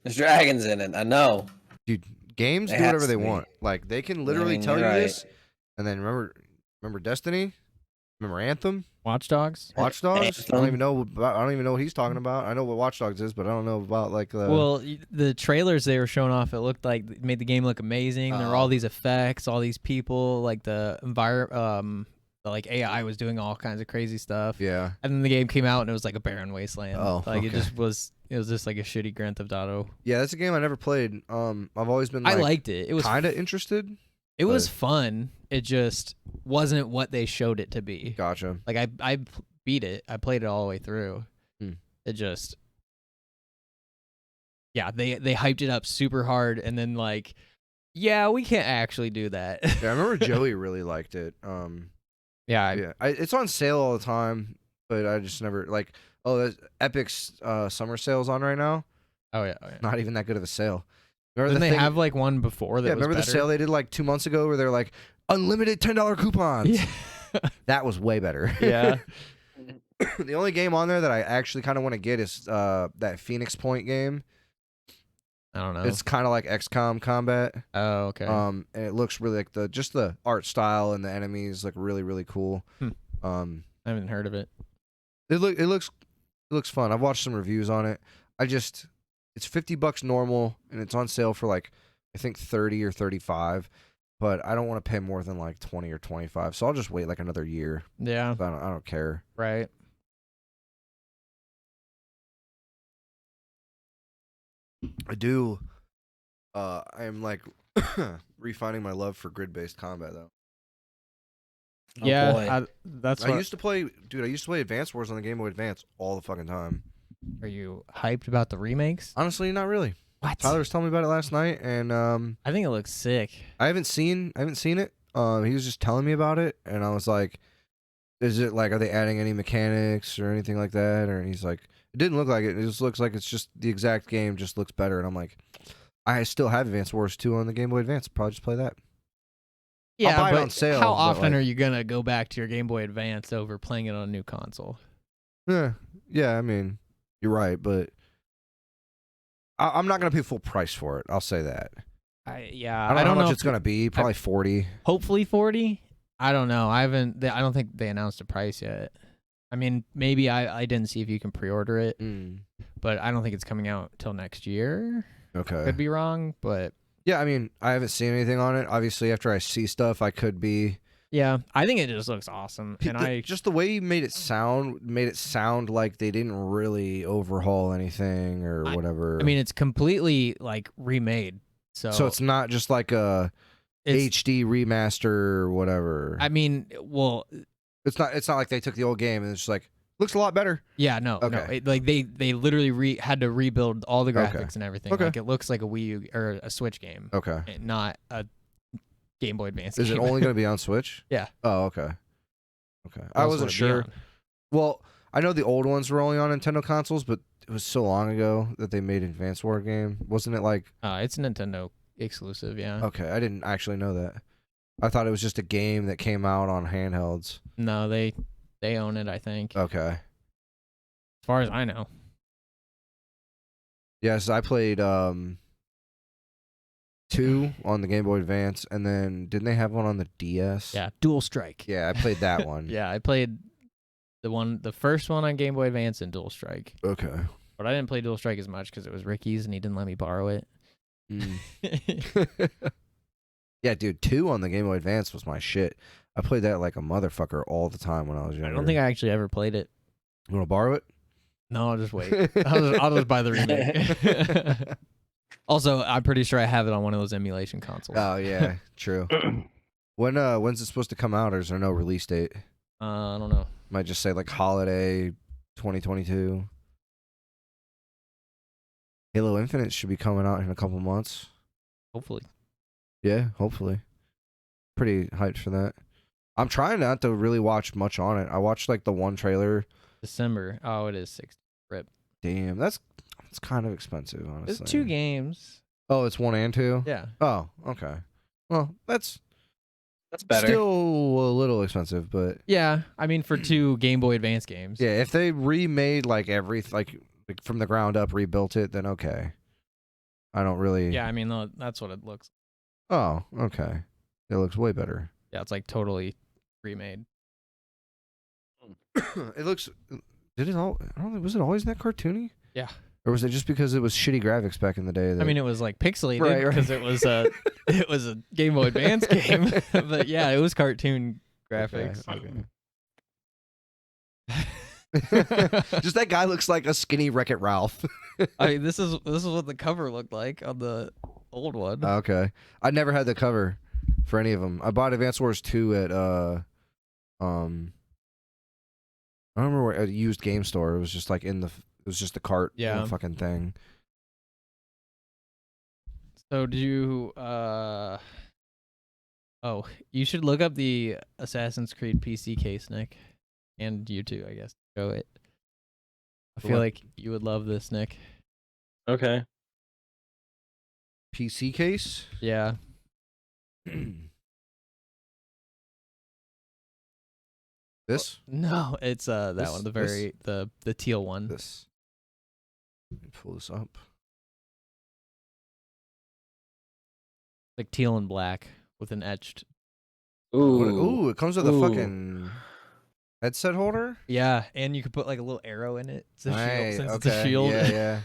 There's dragons in it. I know. dude. Games It do whatever has they to be. want. Like they can literally mean, tell you you're this, and then remember Destiny, remember Anthem, Watch Dogs. Watch Dogs. I Anthem. don't even know. I don't even know what he's talking about. I know what Watch Dogs is, but I don't know about like the. Well, the trailers they were showing off, it looked like it made the game look amazing. There were all these effects, all these people, like the like AI was doing all kinds of crazy stuff. yeah. And then the game came out and it was like a barren wasteland. Oh, like okay. it was just like a shitty Grand Theft Auto. Yeah, that's a game I never played. I've always been I like, liked it. It was kind of interested. it was but- fun. It just wasn't what they showed it to be. Gotcha. Like I beat it. I played it all the way through. It just yeah, they hyped it up super hard and then like yeah, we can't actually do that. Yeah, I remember Joey really liked it. yeah, It's on sale all the time, but I just never like. Oh, there's Epic's summer sale's on right now. oh yeah. Not even that good of a sale. Remember Didn't the they thing? have like one before that Yeah, was remember the better? sale they did like 2 months ago where they're like unlimited $10 coupons. Yeah. That was way better. Yeah. The only game on there that I actually kind of want to get is that Phoenix Point game. I don't know. It's kind of like XCOM combat. oh, okay. And it looks really like the art style and the enemies look really really cool. I haven't heard of it. It looks It looks fun. I've watched some reviews on it. It's $50 normal, and it's on sale for like I think 30 or 35. But I don't want to pay more than like 20 or 25, so I'll just wait like another year. Yeah. I don't care. Right. I do. I am like refining my love for grid-based combat though. Oh, Yeah. boy. That's I what. used to play, dude. I used to play Advance Wars on the Game Boy Advance all the fucking time. Are you hyped about the remakes? Honestly, not really. What? Tyler was telling me about it last night, and I think it looks sick. I haven't seen it. He was just telling me about it, and I was like, "Is it like, are they adding any mechanics or anything like that?" Or he's like, "It didn't look like it. It just looks like it's just the exact game, just looks better." And I'm like, I still have Advance Wars 2 on the Game Boy Advance. Probably just play that. Yeah, buy it but on sale, how but, often like- are you gonna go back to your Game Boy Advance over playing it on a new console? Yeah. I mean, you're right, but I'm not gonna pay full price for it. I'll say that. I I don't don't know how know much if it's gonna be. Probably 40. Hopefully 40. I don't know. I don't think they announced a price yet. I mean, maybe I didn't see if you can pre-order it, but I don't think it's coming out till next year. Okay. Could be wrong, but Yeah, I mean, I haven't seen anything on it. Obviously, after I see stuff, I could be. yeah, I think it just looks awesome. And Just the way you made it sound like they didn't really overhaul anything or whatever. I mean, it's completely like remade. so it's not just like a it's, HD remaster or whatever. I mean, well, It's not like they took the old game and it's just like looks a lot better. yeah, no. Okay. Like they literally had to rebuild all the graphics Okay. and everything. Okay. Like it looks like a Wii U or a Switch game, Okay. and not a Game Boy Advance. Is it game. only going to be on Switch? Yeah. Oh, okay. Okay. What I else wasn't would it be sure. on? Well, I know the old ones were only on Nintendo consoles, but it was so long ago that they made Advance War game. Wasn't it like? It's Nintendo exclusive. Yeah. Okay, I didn't actually know that. I thought it was just a game that came out on handhelds. No, they own it. I think, Okay. as far as I know. Yes, I played 2 on the Game Boy Advance, and then didn't they have one on the DS? Yeah, Dual Strike. Yeah, I played that one. Yeah, I played the first one on Game Boy Advance and Dual Strike, Okay. but I didn't play Dual Strike as much because it was Ricky's and he didn't let me borrow it. Yeah, dude, 2 on the Game Boy Advance was my shit. I played that like a motherfucker all the time when I was younger. I don't think I actually ever played it. You want to borrow it? No, I'll just wait. I'll just buy the remake. Also, I'm pretty sure I have it on one of those emulation consoles. Oh yeah, true. When's it supposed to come out, or is there no release date? I don't know. Might just say like holiday 2022. Halo Infinite should be coming out in a couple months. Hopefully. Yeah, hopefully. Pretty hyped for that. I'm trying not to really watch much on it. I watched like the one trailer. December. Oh, it is 60. Damn, that's kind of expensive, honestly. It's 2 games. Oh, it's 1 and 2? Yeah. Oh, okay. Well, that's better. still a little expensive, but Yeah, I mean for 2 Game Boy Advance games. yeah, if they remade like like from the ground up, rebuilt it, then okay. I don't really. Yeah, I mean that's what it looks. Oh, okay. It looks way better. Yeah, it's like totally remade. It looks. Did it all? I don't know. Was it always that cartoony? Yeah. Or was it just because it was shitty graphics back in the day? I mean, it was like pixelated Right. because it was a Game Boy Advance game, but yeah, it was cartoon graphics. Okay. Just that guy looks like a skinny Wreck-It Ralph. I mean, this is what the cover looked like on the old one. Okay. I never had the cover for any of them. I bought Advance Wars 2 at I don't remember where, at a used game store. It was just like it was just the cart in Yeah. the fucking thing. So did you oh, you should look up the Assassin's Creed PC case, Nick. And you too, I guess. Show it. I feel What? like you would love this, Nick. Okay. PC case? Yeah. This? No, it's that This- one, the this? very the teal one. This. Let me pull this up. Like teal and black with an etched. Ooh. Ooh, it comes with a Ooh. fucking Headset holder? Yeah, and you could put like a little arrow in it. It's a shield, Right, since it's a okay, shield. yeah.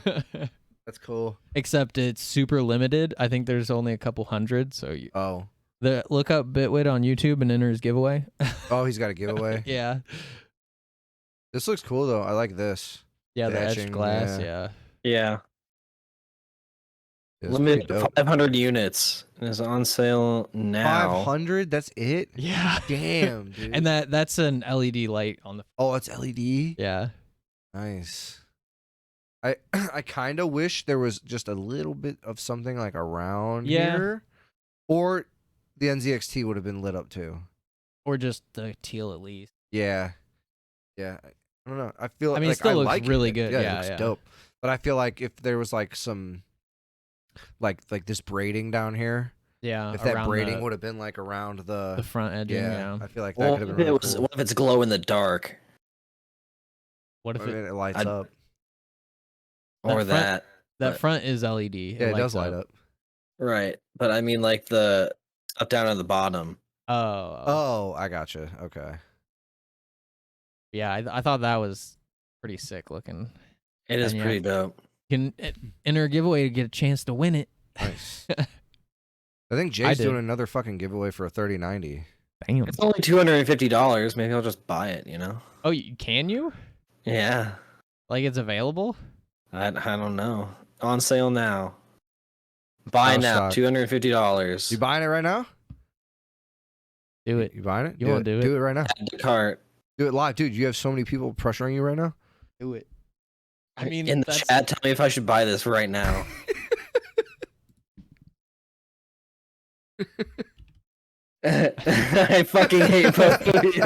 That's cool. Except it's super limited. I think there's only a couple hundred. So Oh. look up Bitwit on YouTube and enter his giveaway. Oh, he's got a giveaway? Yeah. This looks cool, though. I like this. Yeah, the etched etching, glass. yeah. Yeah. It's pretty Limit dope. 500 units. It is on sale now. 500? That's it? Yeah. Damn, dude. And that's an LED light on the. Oh, it's LED? Yeah. Nice. I kind of wish there was just a little bit of something like around here. Or the NZXT would have been lit up too. Or just the teal at least. Yeah. Yeah. I don't know. I feel I mean, like it still I looks like really it. good. Yeah, Yeah, it looks yeah. dope. But I feel like if there was like some like this braiding down here, Yeah. if that around braiding would have been like around the front edging. Yeah. I feel like that Well, could have if been it really was, cool. what if it's glow in the dark? What I if mean, it, it lights I'd- up. Or front- that. that but- front is LED? Yeah, it does light up. Right. But I mean, like the up down at the bottom. Oh. Oh, I gotcha. Okay. Yeah, I thought that was pretty sick looking. It is And yeah. pretty dope. You can enter a giveaway to get a chance to win it. Nice. I think Jay's did. doing another fucking giveaway for a 3090. Damn. It's only $250. Maybe I'll just buy it, you know? Oh, can you? Yeah. Like it's available? I don't know. On sale now. Buy Out of now. stock. $250. You buying it right now? Do it. You buying it? You wanna do it? Do it right now. Add to cart. Do it live, dude. You have so many people pressuring you right now. Do it. I mean, in the that's- chat, tell me if I should buy this right now. I fucking hate both of you.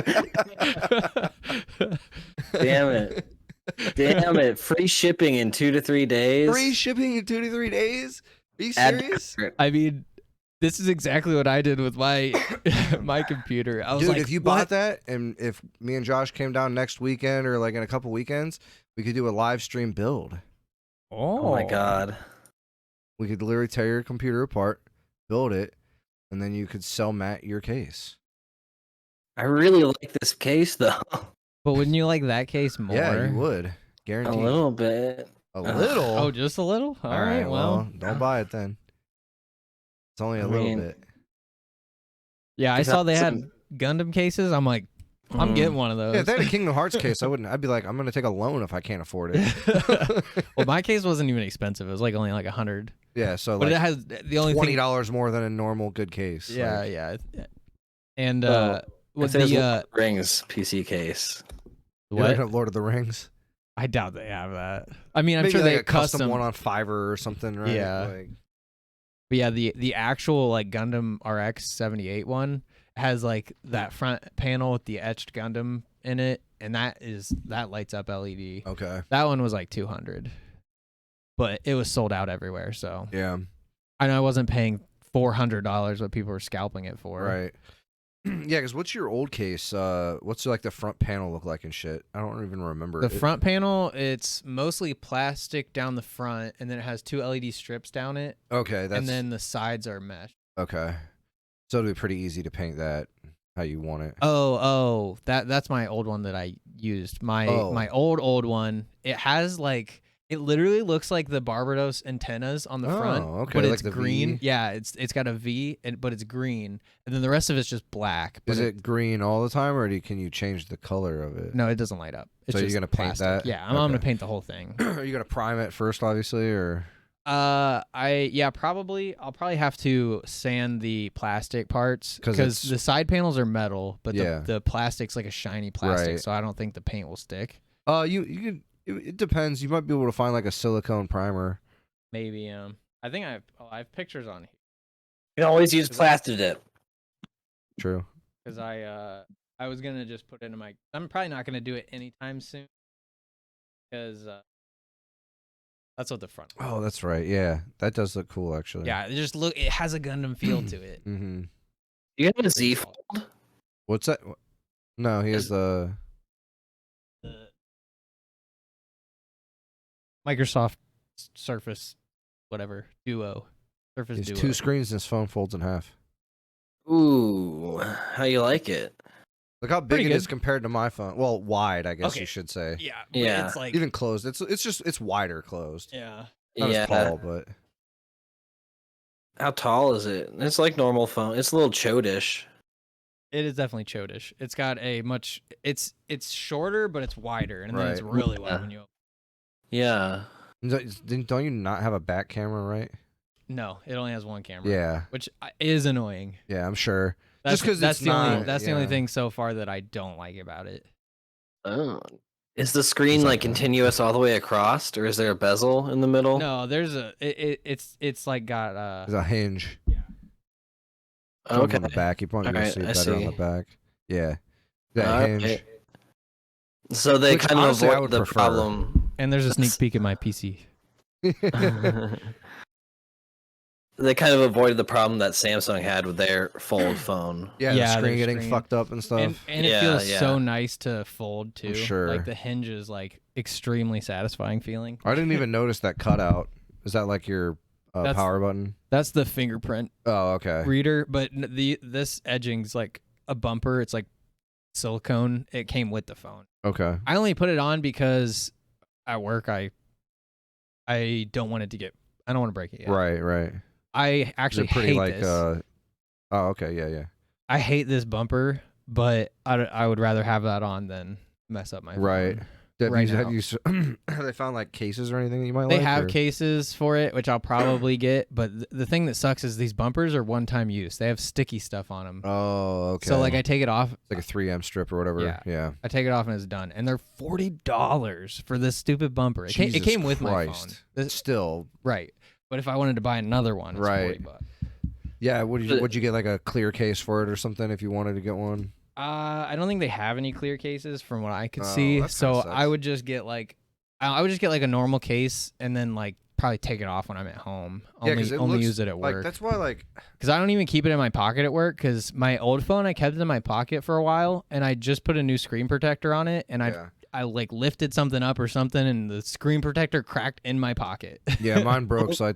Damn it. Damn it. Free shipping in 2 to 3 days. Free shipping in 2 to 3 days? Are you Add to serious? cart. I mean, this is exactly what I did with my my computer. I was Dude, like, if you what? bought that, and if me and Josh came down next weekend or like in a couple weekends, we could do a live stream build. Oh my god. We could literally tear your computer apart, build it, and then you could sell Matt your case. I really like this case though. But wouldn't you like that case more? Yeah, you would. A Guaranteed. little bit. A Ugh. little? Oh, just a little? All All right, well. don't buy it then. It's only a I little mean- bit. Yeah, I Is saw that they had some- Gundam cases. I'm like, I'm Mm. getting one of those. Yeah, if they had a Kingdom Hearts case, I'd be like, I'm gonna take a loan if I can't afford it. Well, my case wasn't even expensive. It was like only like 100. Yeah, so But it like has the only thing. $20 more than a normal good case. Yeah, like, yeah. And Oh, with It says the Lord of the Rings PC case. you ever what? have Lord of the Rings. I doubt they have that. I mean, I'm Maybe sure like they a custom one on Fiverr or something, right? Yeah. Like, But yeah, the actual like Gundam RX 78 one has like that front panel with the etched Gundam in it, and that lights up LED. okay. That one was like 200, but it was sold out everywhere. So Yeah. I know I wasn't paying $400 what people were scalping it for. Right. Yeah, because what's your old case? What's like the front panel look like and shit? I don't even remember. The it. front panel, it's mostly plastic down the front, and then it has 2 LED strips down it, Okay, that's and then the sides are mesh. okay. So it'll be pretty easy to paint that how you want it. Oh, that's my old one that I used. My Oh. my old one. It has like it literally looks like the Barbados antennas on the front, Oh, okay, but like it's the green. V. Yeah, it's got a V, but it's green, and then the rest of it's just black. But Is it green all the time, or can you change the color of it? No, it doesn't light up. It's So you're just gonna paint plastic. that? Yeah, I'm gonna Okay. paint the whole thing. Are you gonna prime it first, obviously, or? Probably. I'll probably have to sand the plastic parts 'Cause because it's- the side panels are metal, but Yeah. the plastic's like a shiny plastic, Right. so I don't think the paint will stick. You could. It depends. You might be able to find like a silicone primer. Maybe. I think I have pictures on here You can always use plastic dip. True. because I was gonna just put it in my. I'm probably not gonna do it anytime soon because that's what the front. Oh, that's right. Yeah, that does look cool, actually. Yeah, it just look. It has a Gundam feel to it. Mm-hmm. You have a Z fold? What's that? No, he has the. The Microsoft Surface, whatever Duo, Surface He has Duo. 2 screens and his phone folds in half. Ooh, how you like it? Look how big Pretty it good. is compared to my phone. Well, wide, I guess Okay. you should say. Yeah. Yeah. It's like Even closed. It's wider closed. yeah. Not Yeah. as tall, but How tall is it? It's like normal phone. It's a little chodish. It is definitely chodish. It's got a much. It's shorter, but it's wider, and then it's Right. really wide when you. Yeah. don't you not have a back camera, right? No, it only has one camera. Yeah. Which is annoying. Yeah, I'm sure. That's, Just because that's it's the not. only that's the only yeah. thing so far that I don't like about it. Oh. Is the screen It's like like that. continuous all the way across, or is there a bezel in the middle? No, there's a it's like got There's a hinge. Oh, okay. On the back. You probably Alright, see I it better on the see. back. Yeah. That Alright. hinge. So they Which, kind of honestly, I avoid would the prefer. problem. and there's a sneak peek at my PC. They kind of avoided the problem that Samsung had with their fold phone. Yeah, Yeah, the screen their getting screen. fucked up and stuff. And it Yeah, feels yeah. so nice to fold too. sure. Like the hinge is like extremely satisfying feeling. I didn't even notice that cutout. Is that like your That's- power button? That's the fingerprint Oh, okay. reader, but this edging's like a bumper. It's like silicone. It came with the phone. Okay. I only put it on because at work I don't want it to get. I don't want to break it yet. Right. I actually They're pretty hate like this. oh, okay, yeah. I hate this bumper, but I would rather have that on than mess up my phone. Right. Have Right you, now. have you have they found like cases or anything that you might They like? have or- cases for it, which I'll probably get. But the thing that sucks is these bumpers are one-time use. They have sticky stuff on them. Oh, okay. So like I take it off. It's like a 3M strip or whatever. Yeah. I take it off and it's done. And they're $40 for this stupid bumper. It Jesus came with my phone. Christ. This- Still, right. But if I wanted to buy another one, it's Right. $40. yeah. Would you get like a clear case for it or something if you wanted to get one? I don't think they have any clear cases from what I could Oh, see. that So kinda I sucks. would just get like a normal case and then like probably take it off when I'm at home. Yeah, 'cause Only it looks use it at like work. that's why like Because I don't even keep it in my pocket at work. Because my old phone, I kept it in my pocket for a while, and I just put a new screen protector on it, and yeah. I like lifted something up or something, and the screen protector cracked in my pocket. Yeah, mine broke, so I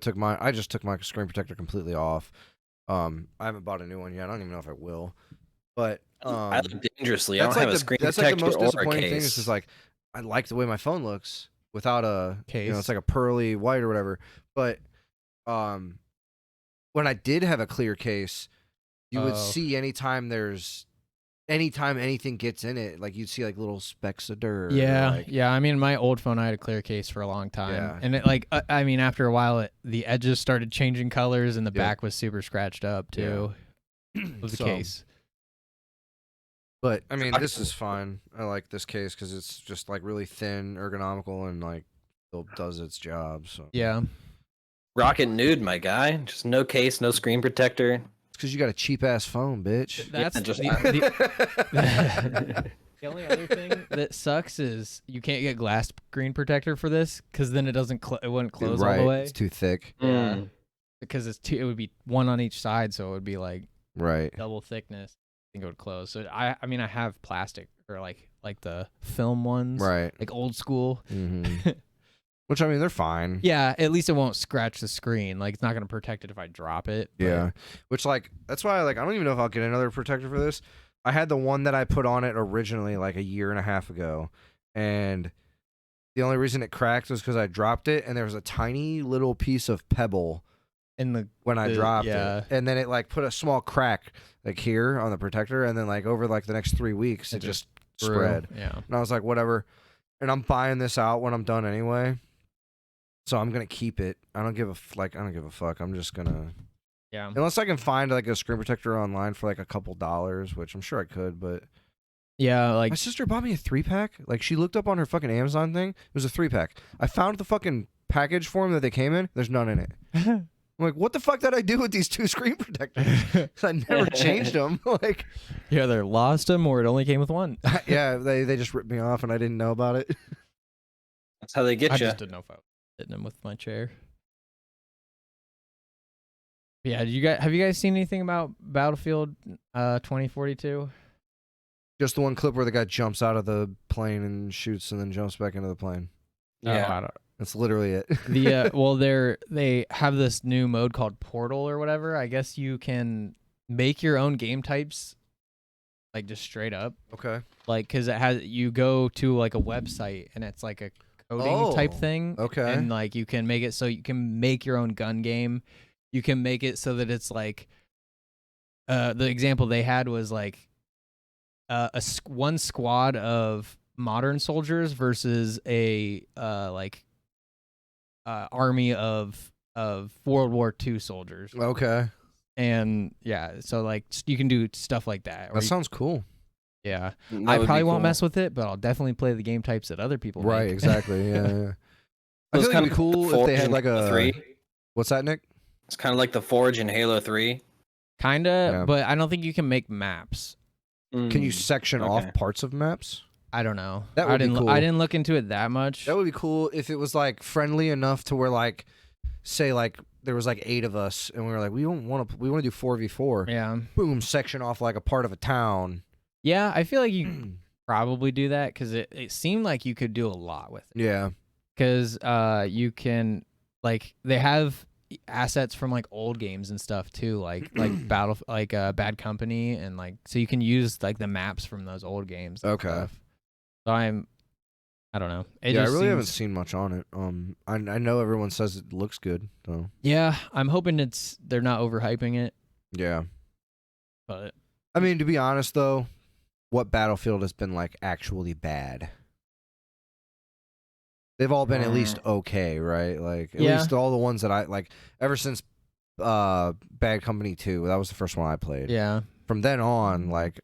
just took my screen protector completely off. I haven't bought a new one yet. I don't even know if I will. But I look dangerously. I that's don't like have a screen that's like protector the most or a disappointing thing. Is case. just like I like the way my phone looks without a Case. You know, it's like a pearly white or whatever. But when I did have a clear case, you would Oh. see anytime anything gets in it, like you'd see like little specks of dirt. or, Yeah, like, yeah. I mean, my old phone, I had a clear case for a long time, Yeah. and it like, I mean, after a while, the edges started changing colors, and the Yeah. back was super scratched up too. With the So, case. But I mean, this is fine. I like this case because it's just like really thin, ergonomical, and like still does its job. So Yeah. Rocket nude, my guy. Just no case, no screen protector. it's because you got a cheap ass phone, bitch. That's just- the The only other thing that sucks is you can't get glass screen protector for this because then it wouldn't close right, all the way it's too thick. Yeah. Mm. because it would be one on each side, so it would be like Right. double thickness. I think it would close. So I mean I have plastic or like the film ones, Right. like old school. hmm Which I mean, they're fine. Yeah, at least it won't scratch the screen. Like it's not gonna protect it if I drop it. but- Yeah. Which like that's why like I don't even know if I'll get another protector for this. I had the one that I put on it originally like a year and a half ago, and the only reason it cracked was because I dropped it, and there was a tiny little piece of pebble in the when I dropped yeah. it, and then it like put a small crack like here on the protector, and then like over like the next 3 weeks it just grew. spread. Yeah. And I was like, whatever. And I'm buying this out when I'm done anyway, so I'm gonna keep it. I don't give a fuck. I'm just gonna. Yeah. Unless I can find like a screen protector online for like a couple dollars, which I'm sure I could, but Yeah, like my sister bought me a 3-pack. Like she looked up on her fucking Amazon thing. It was a 3-pack. I found the fucking package form that they came in. There's none in it. I'm like, what the fuck did I do with these 2 screen protectors? 'Cause I never changed them. Like, you either lost them or it only came with one. yeah, they just ripped me off and I didn't know about it. That's how they get I you. just didn't know if I was hitting him with my chair. Yeah, have you guys seen anything about Battlefield 2042? Just the one clip where the guy jumps out of the plane and shoots and then jumps back into the plane. Yeah. Oh, I don't- That's literally it. the well, they have this new mode called Portal or whatever. I guess you can make your own game types like just straight up. Okay. Like, because you go to like a website and it's like a coding type thing. Okay. And like you can make it so you can make your own gun game. You can make it so that it's like, the example they had was like one squad of modern soldiers versus a army of World War II soldiers. Okay. And yeah, so like you can do stuff like that. That sounds cool. Yeah, That I would be probably won't cool. mess with it, but I'll definitely play the game types that other people Right. make. Exactly. Yeah. Yeah. I It's feel like kind it'd be of cool the if they Forge had in like Halo a 3. What's that, Nick? It's kind of like the Forge in Halo 3. Kinda, Yeah. but I don't think you can make maps. Can you section off okay. parts of maps? I don't know. That would I be didn't. cool. I didn't look into it that much. That would be cool if it was like friendly enough to where like, say like there was like 8 of us and we were like we want to do 4v4. Yeah, Boom, section off like a part of a town. yeah. I feel like you probably do that because it seemed like you could do a lot with it. Yeah. Because you can like they have assets from like old games and stuff too, like Bad Company, and like so you can use like the maps from those old games. And Okay. stuff. So I don't know. It Yeah, I just really haven't seems- seen much on it. I know everyone says it looks good, so Yeah, I'm hoping they're not overhyping it, yeah. but I mean, to be honest though, what Battlefield has been like actually bad? They've all been at least okay, right? Like at Yeah. least all the ones that I like ever since Bad Company 2, that was the first one I played. yeah. From then on, like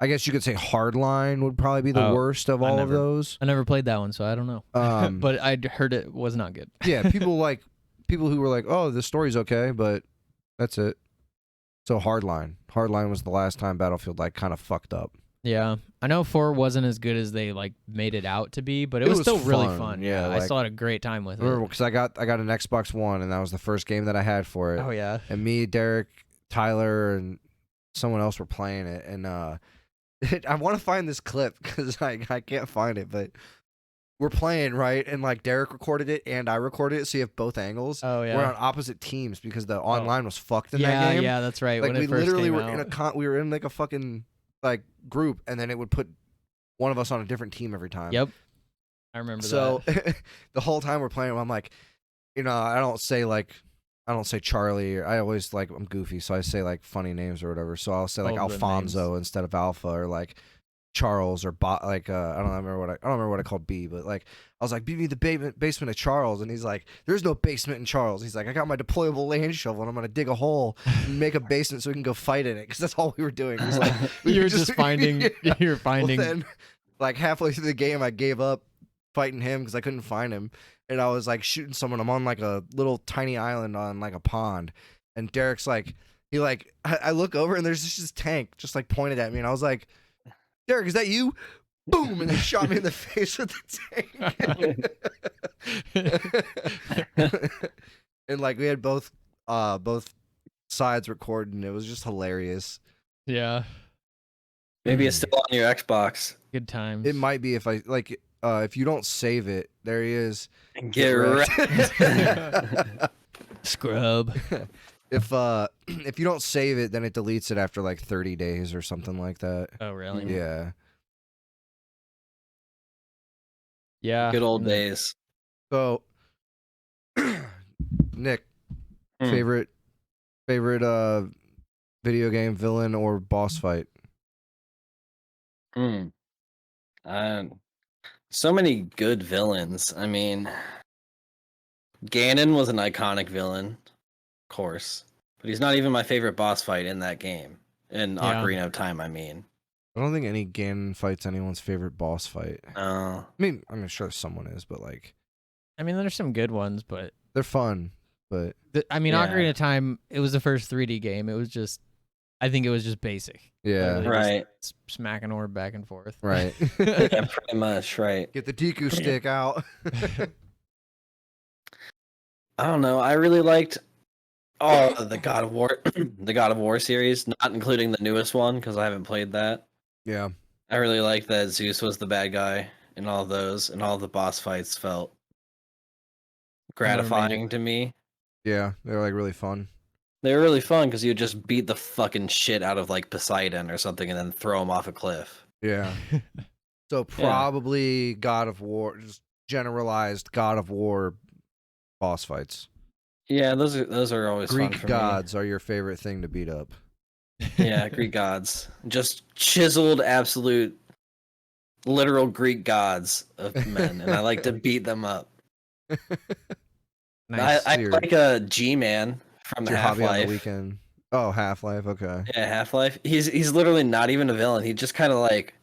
I guess you could say Hardline would probably be the Oh, worst of I all of never- those. I never played that one, so I don't know. But I'd heard it was not good. Yeah, people who were like, "Oh, the story's okay," but that's it. So Hardline was the last time Battlefield like kind of fucked up. Yeah, I know 4 wasn't as good as they like made it out to be, but it was still really fun. Yeah, I like- still had a great time with Remember, it. because I got an Xbox One, and that was the first game that I had for it. Oh yeah, And me, Derek, Tyler, and someone else were playing it, and I want to find this clip because I can't find it, but we're playing right, and like Derek recorded it and I recorded it, so you have both angles. oh yeah. We're on opposite teams because the online was fucked in that yeah, game. yeah, that's right. Like when we it first literally came were out. we were in like a fucking like group, and then it would put one of us on a different team every time. Yep, I remember So that. the whole time we're playing, I'm like, I don't say Charlie. I always like I'm goofy, so I say like funny names or whatever. So I'll say like All the Alfonso instead of Alpha, or like Charles, or I don't remember what I called B, but like I was like, beat me the basement of Charles, and he's like, there's no basement in Charles. He's like, I got my deployable land shovel, and I'm gonna dig a hole and make a basement so we can go fight in it, because that's all we were doing. It was like You were just finding. Yeah. You're finding. Well, then, like halfway through the game, I gave up fighting him because I couldn't find him, and I was like shooting someone. I'm on like a little tiny island on like a pond, and Derek's like, I look over and there's just this tank just like pointed at me, and I was like, Derek, is that you? Boom! And they shot me in the face with the tank. And like we had both sides recorded, and it was just hilarious. Yeah, Maybe it's still on your Xbox. good times. It might be if you don't save it. There he is. Get right. Scrub. If you don't save it, then it deletes it after like 30 days or something like that. Oh really? Yeah. Yeah. Good old and days. So, Nick, Hmm. favorite video game villain or boss fight? Hmm. So many good villains. I mean, Ganon was an iconic villain, of course, but he's not even my favorite boss fight in that game. In Yeah. Ocarina of Time, I mean. I don't think any Ganon fight's anyone's favorite boss fight. Oh. I'm sure someone is, but like I mean, there's some good ones, but they're fun. But I mean, Yeah. Ocarina of Time. It was the first 3D game. It was just. I think it was just basic. yeah, Literally Right. just smacking orb back and forth. right. Yeah, pretty much, right. Get the Deku stick out. I don't know. I really liked the God of War the God of War series, not including the newest one because I haven't played that. Yeah. I really liked that Zeus was the bad guy in all of those, and all the boss fights felt gratifying to me. Yeah, they're like really fun. They were really fun because you just beat the fucking shit out of like Poseidon or something, and then throw him off a cliff. Yeah. So probably God of War, just generalized God of War boss fights. Yeah, those are always fun Greek for gods are your favorite thing to beat up. me. Yeah, Greek gods, just chiseled, absolute, literal Greek gods of men, and I like to beat them up. Nice. I like a G-Man from Your hobby on the Half-Life. weekend. Oh, Half-Life. Okay. Yeah, Half-Life. He's literally not even a villain. He just kind of like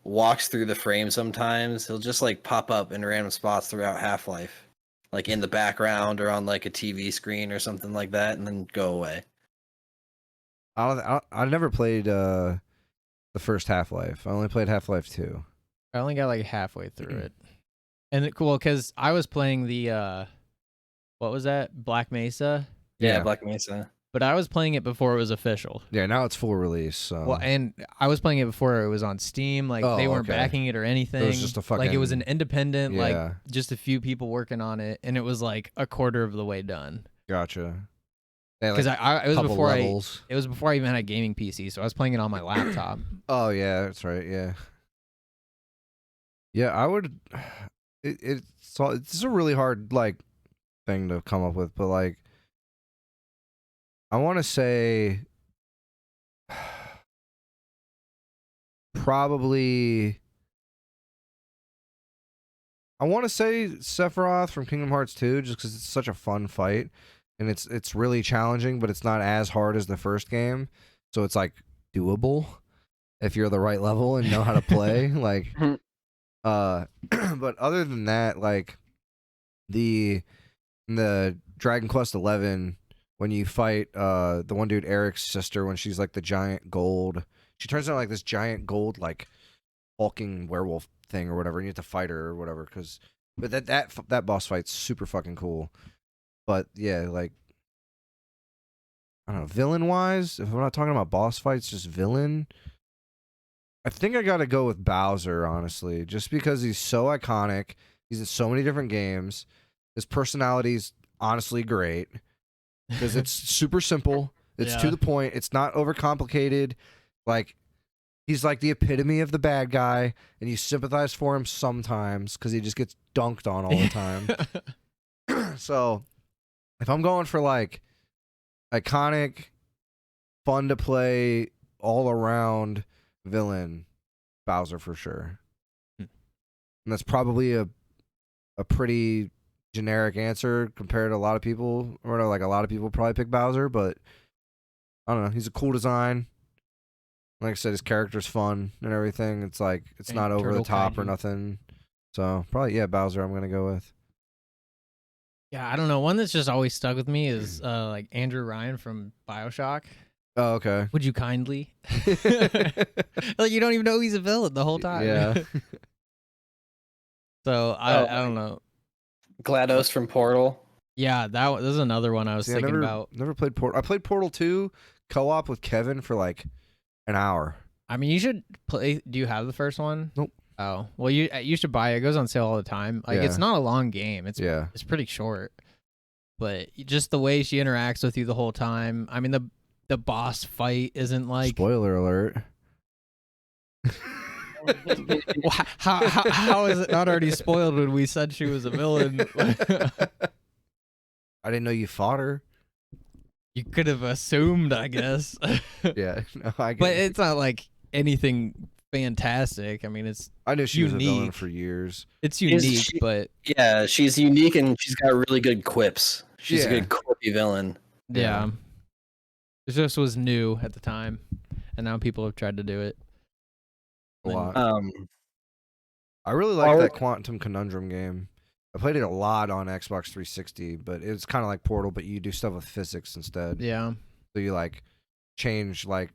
walks through the frame sometimes. He'll just like pop up in random spots throughout Half-Life, like in the background or on like a TV screen or something like that, and then go away. I never played the first Half-Life. I only played Half-Life 2. I only got like halfway through it. And cool, because I was playing the what was that? Black Mesa? Yeah, Black Mesa. But I was playing it before it was official. Yeah, now it's full release. So. Well, and I was playing it before it was on Steam. Like they weren't backing it or anything. It was just a fucking, like it was an independent, yeah. like just a few people working on it, and it was like a quarter of the way done. Gotcha. Because like it was before levels. it was before I even had a gaming PC, so I was playing it on my laptop. Oh yeah, that's right. Yeah. Yeah, I would. It's a really hard like thing to come up with, but like I want to say probably I want to say Sephiroth from Kingdom Hearts 2 just because it's such a fun fight and it's really challenging, but it's not as hard as the first game, so it's like doable if you're the right level and know how to play. Like but other than that, like the Dragon Quest 11, when you fight the one dude Eric's sister, when she's like the giant gold, she turns into like this giant gold like hulking werewolf thing or whatever, and you have to fight her or whatever. But that boss fight's super fucking cool. But yeah, like I don't know, villain wise, if I'm not talking about boss fights, just villain. I think I gotta go with Bowser, honestly, just because he's so iconic. He's in so many different games. His personality's honestly great because it's super simple. It's to the point. It's not overcomplicated. Like he's like the epitome of the bad guy, and you sympathize for him sometimes because he just gets dunked on all the time. So if I'm going for like iconic, fun to play, all around villain, Bowser for sure. And that's probably a pretty generic answer compared to a lot of people, or no, like a lot of people probably pick Bowser, but I don't know, he's a cool design. Like I said, his character's fun and everything. It's like it's not over the top or nothing. So probably Bowser I'm gonna go with. Yeah, I don't know. One that's just always stuck with me is like Andrew Ryan from BioShock. Oh, okay. Would you kindly? Like you don't even know he's a villain the whole time. Yeah. So I don't know. GLaDOS from Portal. Yeah, this is another one I was thinking about. Never played Portal. I played Portal 2 co-op with Kevin for like an hour. I mean, you should play. Do you have the first one? Nope. Oh, well, you should buy it. It goes on sale all the time. Like it's not a long game. It's pretty short. But just the way she interacts with you the whole time. I mean, the boss fight isn't like spoiler alert. How is it not already spoiled when we said she was a villain? I didn't know you fought her. You could have assumed, I guess. Yeah, no, but it's not like anything fantastic. I mean, I knew she was a villain unique. for years. It's unique, but yeah, she's unique and she's got really good quips. She's a good quippy villain. Yeah. It just was new at the time, and now people have tried to do it. A lot. I really like that Quantum Conundrum game. I played it a lot on Xbox 360, but it's kind of like Portal, but you do stuff with physics instead. Yeah. So you like change like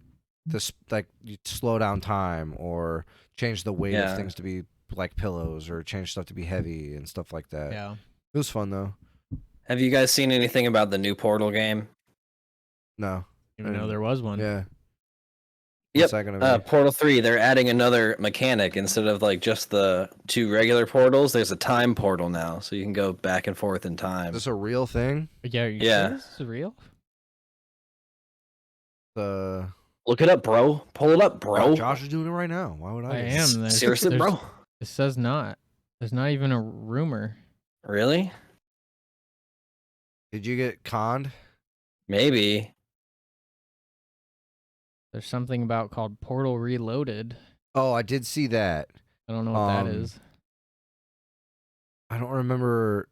this, like you slow down time or change the weight of things to be like pillows or change stuff to be heavy and stuff like that. Yeah. It was fun though. Have you guys seen anything about the new Portal game? No. I didn't know there was one. Yeah. Yep. Portal 3, they're adding another mechanic. Instead of like just the 2 regular portals, there's a time portal now, so you can go back and forth in time. Is this a real thing? Yeah. Sure this is real? Look it up, bro. Pull it up, bro. Josh is doing it right now. Why would I? I do it? am. Seriously, bro. It says not. There's not even a rumor. Really? Did you get conned? Maybe. There's something about called Portal Reloaded. Oh, I did see that. I don't know what that is. I don't remember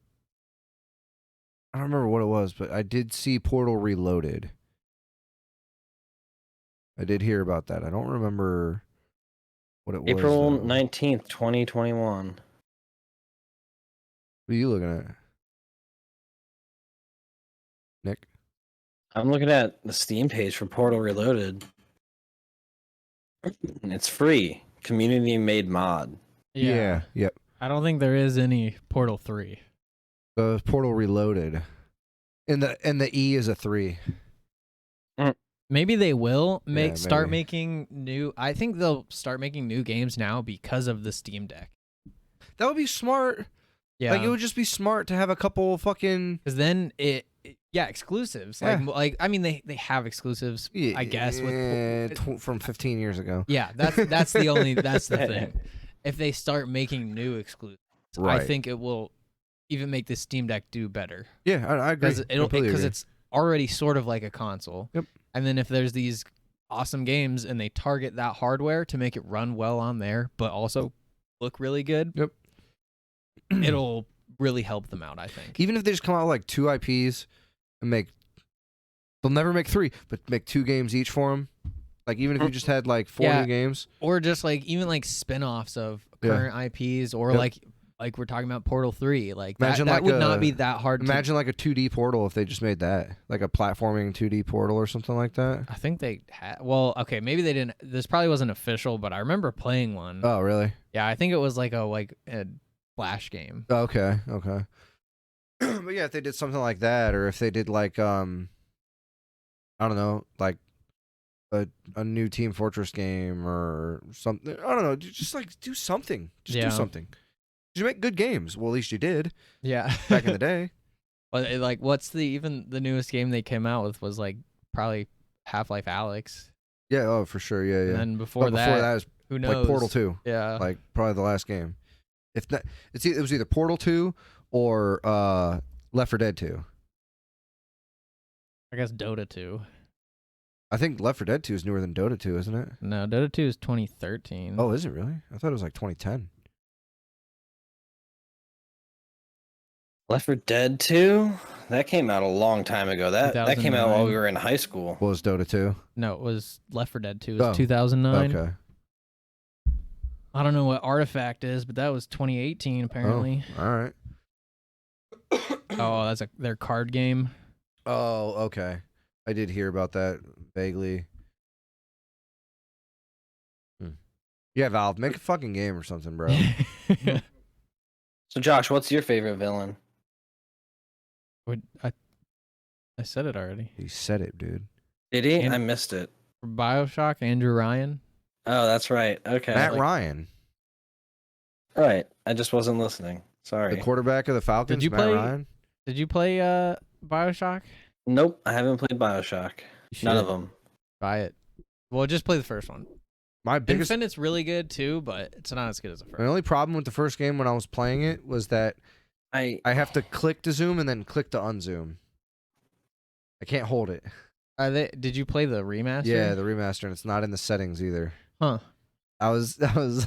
what it was, but I did see Portal Reloaded. I did hear about that. I don't remember what it was. April though. 19th, 2021. What are you looking at? Nick? I'm looking at the Steam page for Portal Reloaded. It's free. Community made mod. Yeah. Yep. I don't think there is any Portal 3. The Portal Reloaded. And the E is a 3. Maybe they will start maybe. making new. I think they'll start making new games now because of the Steam Deck. That would be smart. Yeah, Like it would just be smart to have a couple fucking because then exclusives. Yeah. Like I mean they have exclusives. I guess from 15 years ago. Yeah, that's the only that's the thing. If they start making new exclusives, Right. I think it will even make the Steam Deck do better. Yeah, I agree. Because it's already sort of like a console. Yep. And then if there's these awesome games and they target that hardware to make it run well on there, but also look really good, Yep. it'll really help them out, I think. Even if they just come out with like 2 IPs and they'll never make 3, but make 2 games each for them. Like even if you just had like 4 new games, or just like even like spin-offs of current IPs, or like we're talking about Portal 3, like that would not be that hard. Imagine like a 2D Portal if they just made that, like a platforming 2D Portal or something like that. I think they had. Well, okay, maybe they didn't. This probably wasn't official, but I remember playing one. Oh, really? Yeah, I think it was like a Flash game. Okay. But yeah, if they did something like that, or if they did like I don't know, like a new Team Fortress game or something. I don't know. Just like do something. Just do something. You make good games. Well, at least you did. Yeah. Back in the day. But like, what's the newest game they came out with was like probably Half-Life Alyx. Yeah. Oh, for sure. Yeah. And then before that is who knows? like Portal 2. Yeah. Like probably the last game. If not, it was either Portal 2 or Left 4 Dead 2. I guess Dota 2. I think Left 4 Dead 2 is newer than Dota 2, isn't it? No, Dota 2 is 2013. Oh, is it really? I thought it was like 2010. Left 4 Dead 2? That came out a long time ago. That came out while we were in high school. What was Dota 2? No, it was Left 4 Dead 2. It was 2009. Okay. I don't know what Artifact is, but that was 2018 apparently. Oh, all right. Oh, that's their card game. Oh, okay. I did hear about that vaguely. Yeah, Valve, make a fucking game or something, bro. So, Josh, what's your favorite villain? I said it already. He said it, dude. Did he? I missed it. For BioShock, Andrew Ryan. Oh, that's right. Okay. Matt Ryan. Right. I just wasn't listening. Sorry. The quarterback of the Falcons, Did you Matt play? Ryan. Did you play BioShock? Nope. I haven't played BioShock. None of them. Buy it. Well, just play the first one. My biggest. Infinite's really good too, but it's not as good as the first. My only problem with the first game when I was playing it was that I have to click to zoom and then click to unzoom. I can't hold it. Did you play the remaster? Yeah, the remaster, and it's not in the settings either. Huh. I was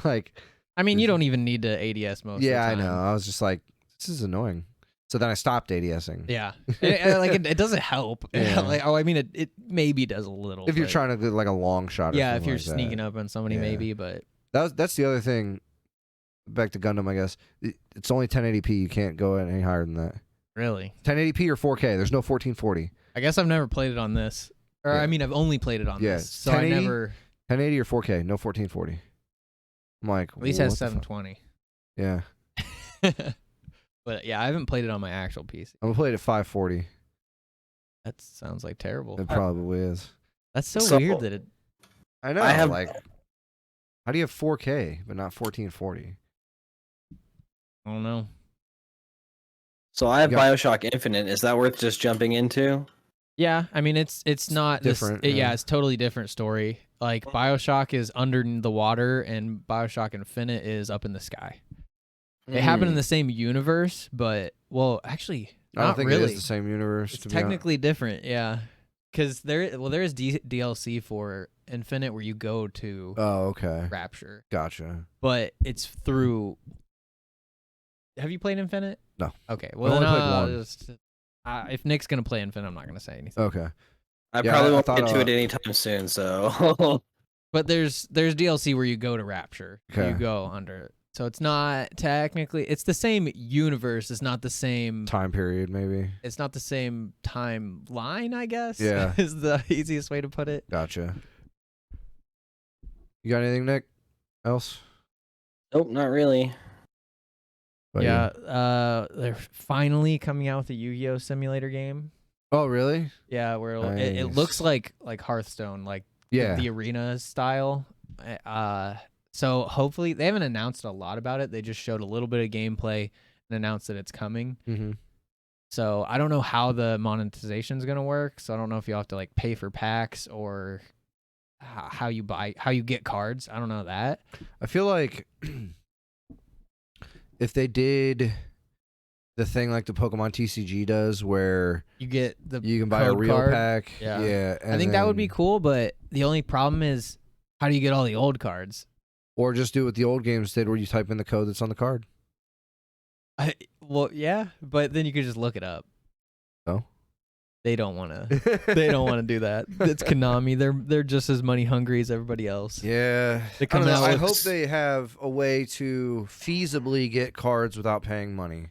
like, I mean, you don't even need to ADS most. yeah, of the time. I know. I was just like, this is annoying. So then I stopped ADSing. Yeah, it doesn't help. Yeah. I mean, it maybe does a little. If you're trying to do like a long shot. Or yeah, if you're like sneaking up on somebody, maybe. But that's the other thing. Back to Gundam, I guess. It's only 1080p. You can't go any higher than that. Really? 1080p or 4K. There's no 1440. I guess I've never played it on this. Or I mean, I've only played it on this. So 1080, I never. 1080 or 4K. No 1440. I'm like, At least has 720. Yeah. But yeah, I haven't played it on my actual PC. I'm gonna play it at 540. That sounds like terrible. It probably is. That's so weird that it. I know. Like, how do you have 4K but not 1440? I don't know. So I have BioShock Infinite. Is that worth just jumping into? Yeah, I mean it's not different. yeah, it's totally different story. Like BioShock is under the water and BioShock Infinite is up in the sky. They happen in the same universe, but actually I don't not think really. it is the same universe. It's to be honest. technically different, yeah. Because there is DLC for Infinite where you go to okay. Rapture, Gotcha. but it's through. Have you played Infinite? No. Okay, well only then played one. if Nick's gonna play Infinite, I'm not gonna say anything. Okay. I Yeah, probably I won't thought, get to it anytime soon, so. But there's DLC where you go to Rapture. Okay. You go under. So it's not technically. It's the same universe. It's not the same Time period, maybe. It's not the same timeline, I guess. Yeah. Is the easiest way to put it. Gotcha. You got anything, Nick? Else? Nope, not really. But Yeah. They're finally coming out with a Yu-Gi-Oh simulator game. Oh, really? Yeah, where it looks like Hearthstone, like the arena style. So hopefully they haven't announced a lot about it. They just showed a little bit of gameplay and announced that it's coming. Mm-hmm. So I don't know how the monetization is gonna work. So I don't know if you have to like pay for packs or how you get cards. I don't know that. I feel like if they did the thing like the Pokemon TCG does, where you can buy a code real card. pack. Yeah. I think that would be cool, but the only problem is how do you get all the old cards? Or just do what the old games did, where you type in the code that's on the card. Well, yeah, but then you could just look it up. Oh, they don't want to. They don't want to do that. It's Konami. They're just as money hungry as everybody else. Yeah, I hope they have a way to feasibly get cards without paying money.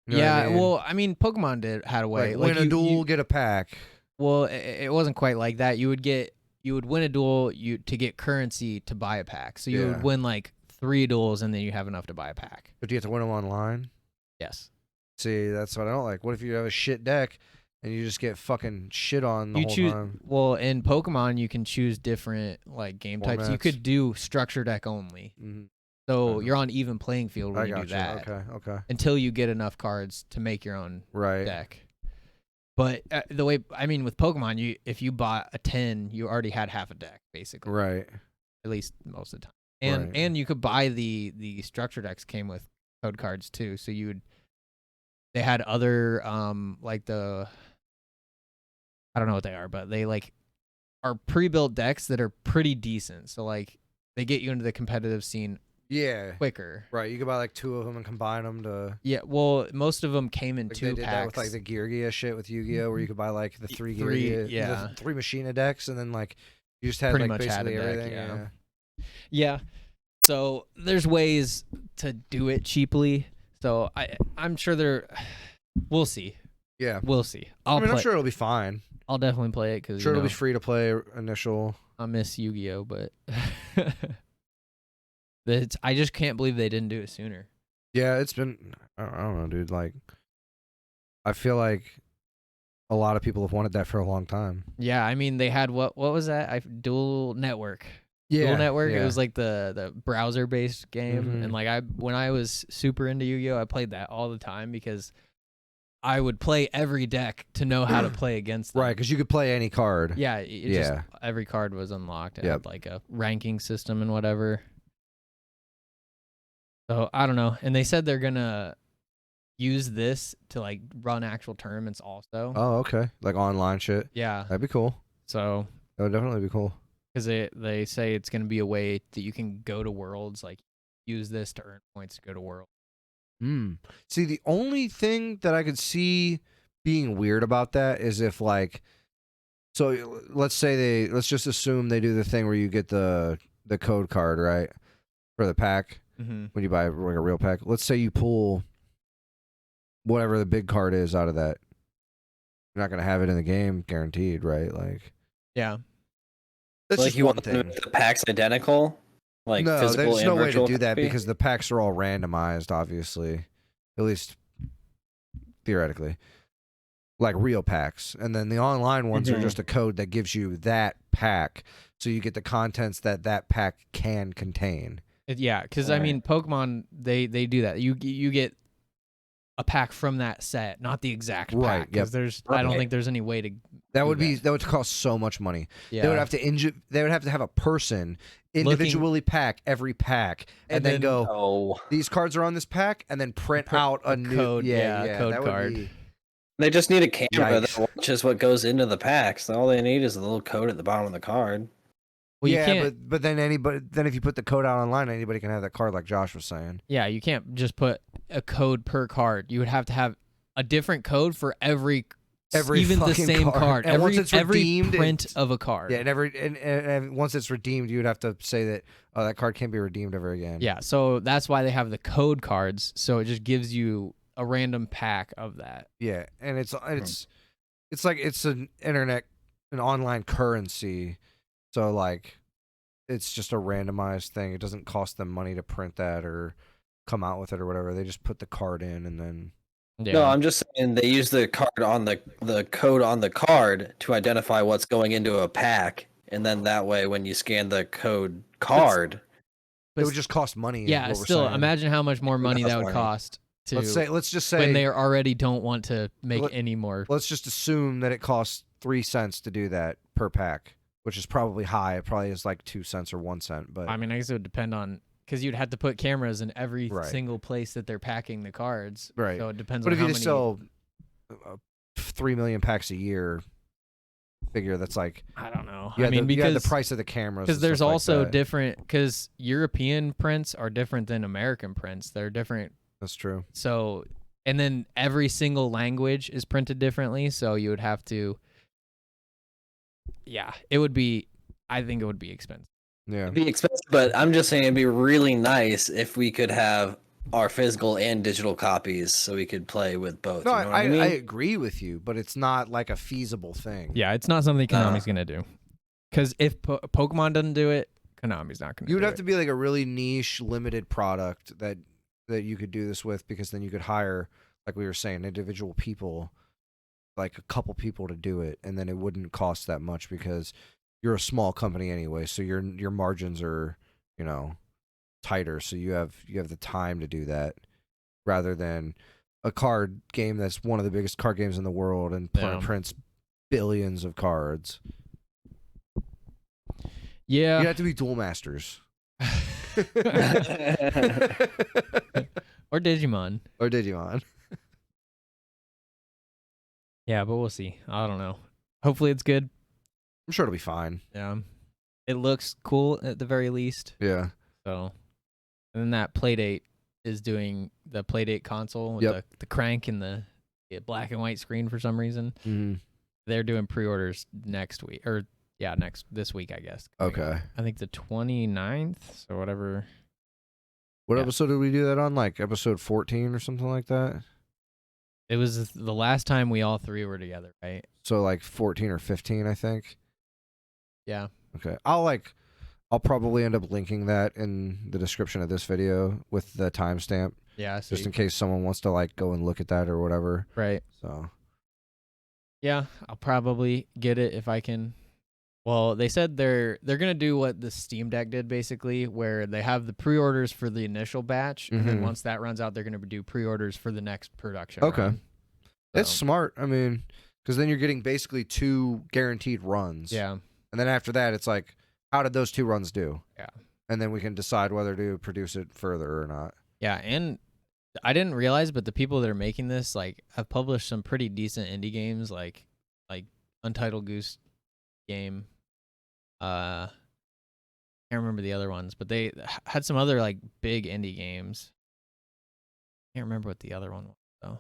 You know what I mean? Well, I mean, Pokemon had a way. Like win a duel, get a pack. Well, it wasn't quite like that. You would win a duel to get currency to buy a pack. So you would win like 3 duels and then you have enough to buy a pack. But do you have to win them online? Yes. See, that's what I don't like. What if you have a shit deck and you just get fucking shit on the whole time? Well, in Pokemon, you can choose different like game types. You could do structure deck only. Mm-hmm. So you're on even playing field when you do that. Okay. Until you get enough cards to make your own deck. But with Pokemon, if you bought a 10, you already had half a deck, basically. Right. At least most of the time. And you could buy the structure decks came with code cards too. So they had other like I don't know what they are, but they like are pre-built decks that are pretty decent. So like they get you into the competitive scene quicker. Right, you could buy like 2 of them and combine them to. Yeah, well, most of them came in 2 they did packs. That with like the Gear shit with Yu-Gi-Oh, where you could buy like the 3 Gear, the 3 Machina decks, and then like you just had pretty like much basically had a everything. deck, yeah. So there's ways to do it cheaply. So I'm sure we'll see. Yeah, we'll see. I'm sure it'll be fine. I'll definitely play it because it'll be free to play initial. I miss Yu-Gi-Oh, but I just can't believe they didn't do it sooner. Yeah, it's been I don't know, dude. Like, I feel like a lot of people have wanted that for a long time. Yeah, I mean they had what was that? Dual Network. Yeah, Dual Network. Yeah. It was like the browser based game, and like when I was super into Yu-Gi-Oh, I played that all the time because I would play every deck to know how to play against them. Right, because you could play any card. Yeah, just every card was unlocked. It had like a ranking system and whatever. So I don't know. And they said they're gonna use this to like run actual tournaments also. Oh, okay. Like online shit. Yeah, that'd be cool. So that would definitely be cool. Because they say it's gonna be a way that you can go to Worlds, like use this to earn points to go to Worlds. See, the only thing that I could see being weird about that is if like, so let's just assume they do the thing where you get the code card, right, for the pack when you buy like a real pack. Let's say you pull whatever the big card is out of that. You're not gonna have it in the game, guaranteed, right? Like, yeah, that's like just you one want thing. the packs identical. Like no, physical there's and no way to virtual do that copy? because the packs are all randomized, obviously, at least theoretically, like real packs. And then the online ones are just a code that gives you that pack, so you get the contents that pack can contain. Yeah, because I mean, Pokemon they do that. You get a pack from that set, not the exact pack. Right, Because I don't think there's any way to. That would cost so much money. Yeah. They would have to have a person individually pack every pack and then go, these cards are on this pack, and then print out a new code. Code that card. They just need a camera that watches what goes into the packs. All they need is a little code at the bottom of the card. Well, but then if you put the code out online, anybody can have that card, like Josh was saying. Yeah, you can't just put a code per card. You would have to have a different code for every even the same card. And once it's every redeemed, print of a card. Yeah, and once it's redeemed, you would have to say that that card can't be redeemed ever again. Yeah, so that's why they have the code cards. So it just gives you a random pack of that. Yeah, and it's like it's an online currency. So like, it's just a randomized thing. It doesn't cost them money to print that or come out with it or whatever. They just put the card in and then. Yeah. No, I'm just saying they use the card on the code on the card to identify what's going into a pack, and then that way when you scan the code card, it would just cost money. Yeah, still imagine how much more money that would cost. Let's just say when they already don't want to make any more. Let's just assume that it costs 3 cents to do that per pack, which is probably high. It probably is like 2 cents or 1 cent. But I mean, I guess it would depend on. Because you'd have to put cameras in every single place that they're packing the cards. Right. So it depends on how many. But if you just sell 3 million packs a year, figure that's like. I don't know. You have the price of the cameras. Because there's also different. Because European prints are different than American prints. They're different. That's true. So, and then every single language is printed differently. So you would have to. Yeah, it would be. I think it would be expensive. Yeah. It'd be expensive, but I'm just saying it'd be really nice if we could have our physical and digital copies so we could play with both. No, you know what I mean? I agree with you, but it's not like a feasible thing. Yeah, it's not something Konami's going to do. Because if Pokemon doesn't do it, Konami's not going to do it. You would have to be like a really niche, limited product that you could do this with, because then you could hire, like we were saying, individual people, like a couple people to do it, and then it wouldn't cost that much because you're a small company anyway, so your margins are, tighter, so you have the time to do that, rather than a card game that's one of the biggest card games in the world and prints billions of cards. Yeah. You have to be dual masters. Or Digimon. Yeah, but we'll see. I don't know. Hopefully it's good. I'm sure it'll be fine. Yeah. It looks cool at the very least. Yeah. So, and then that Playdate is doing the Playdate console with the crank and the black and white screen for some reason. Mm-hmm. They're doing pre-orders next week. Or, this week, I guess. Okay. I think the 29th, so whatever. What episode did we do that on? Like episode 14 or something like that? It was the last time we all three were together, right? So like 14 or 15, I think. Yeah. Okay. I'll probably end up linking that in the description of this video with the timestamp. Yeah, just in case someone wants to like go and look at that or whatever. Right. So. Yeah, I'll probably get it if I can. Well, they said they're gonna do what the Steam Deck did, basically, where they have the pre-orders for the initial batch, and then once that runs out, they're gonna do pre-orders for the next production. Okay. Run. That's smart. I mean, because then you're getting basically 2 guaranteed runs. Yeah. And then after that, it's like, how did those 2 runs do? Yeah. And then we can decide whether to produce it further or not. Yeah, and I didn't realize, but the people that are making this have published some pretty decent indie games, like Untitled Goose Game. I can't remember the other ones, but they had some other big indie games. Can't remember what the other one was though.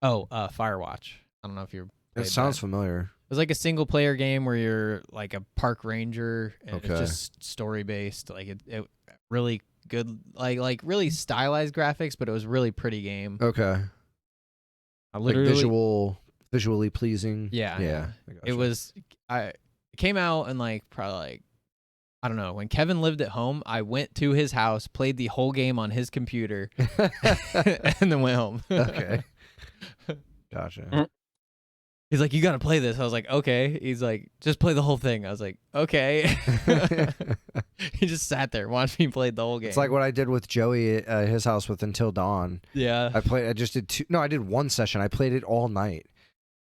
Oh, Firewatch. I don't know if you're. It sounds familiar. It was like a single player game where you're like a park ranger, and it's just story based. Like it really good, like really stylized graphics, but it was really pretty game. Okay. I literally visually pleasing. Yeah. Yeah. It was. It came out and probably I don't know, when Kevin lived at home, I went to his house, played the whole game on his computer, and then went home. Okay. Gotcha. He's like, you gotta play this. I was like, okay. He's like, just play the whole thing. I was like, okay. He just sat there, watched me play the whole game. It's like what I did with Joey at his house with Until Dawn. Yeah. I just did two. No, I did one session. I played it all night.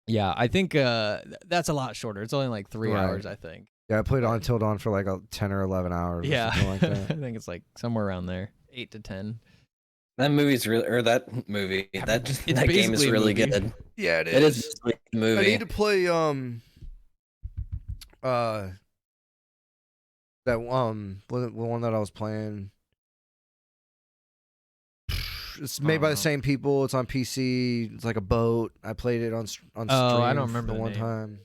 Yeah, I think that's a lot shorter. It's only like 3 Right. hours, I think. Yeah, I played on Until Dawn for like 10 or 11 hours. Or Yeah. something like that. I think it's like somewhere around there, 8 to 10. That movie's really, or that movie, I that mean, it's that game is basically a really movie. good. Yeah, it It is basically a I movie. need to play that the one that I was playing. It's made by the same people. It's on PC. It's like a boat. I played it on stream. Oh, I don't remember the the one name. time.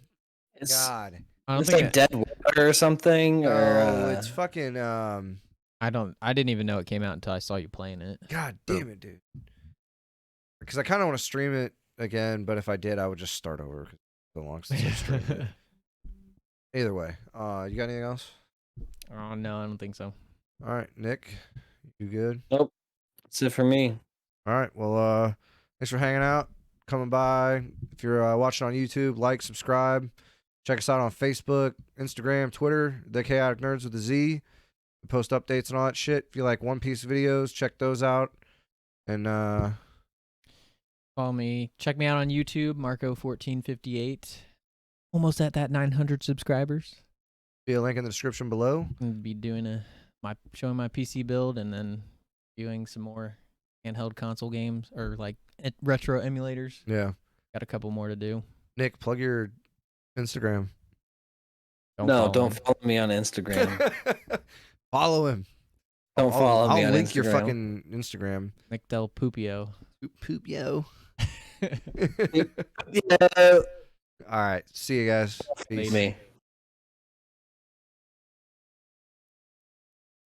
It's, God. I don't it's think like Dead Water or something. Oh, or it's fucking I didn't even know it came out until I saw you playing it. God damn it, dude. Because I kind of want to stream it again, but if I did, I would just start over. 'Cause it's so long since I've streamed it. Either way, you got anything else? Oh no, I don't think so. All right, Nick, you good? Nope. That's it for me. All right, well, thanks for hanging out, coming by. If you're watching on YouTube, like, subscribe. Check us out on Facebook, Instagram, Twitter, TheChaoticNerdz with a Z. We post updates and all that shit. If you like One Piece videos, check those out. And Follow me. Check me out on YouTube, Marco1458. Almost at that 900 subscribers. be a link in the description below. I'm gonna be doing showing my PC build and then doing some more handheld console games or like retro emulators. Yeah. Got a couple more to do. Nick, plug your Instagram. Don't follow me on Instagram. Follow him. Don't follow me I'll on link Instagram. your fucking Instagram. Nick Del Pupio. Poop yo. Yeah. All right. See you guys. Peace. Me.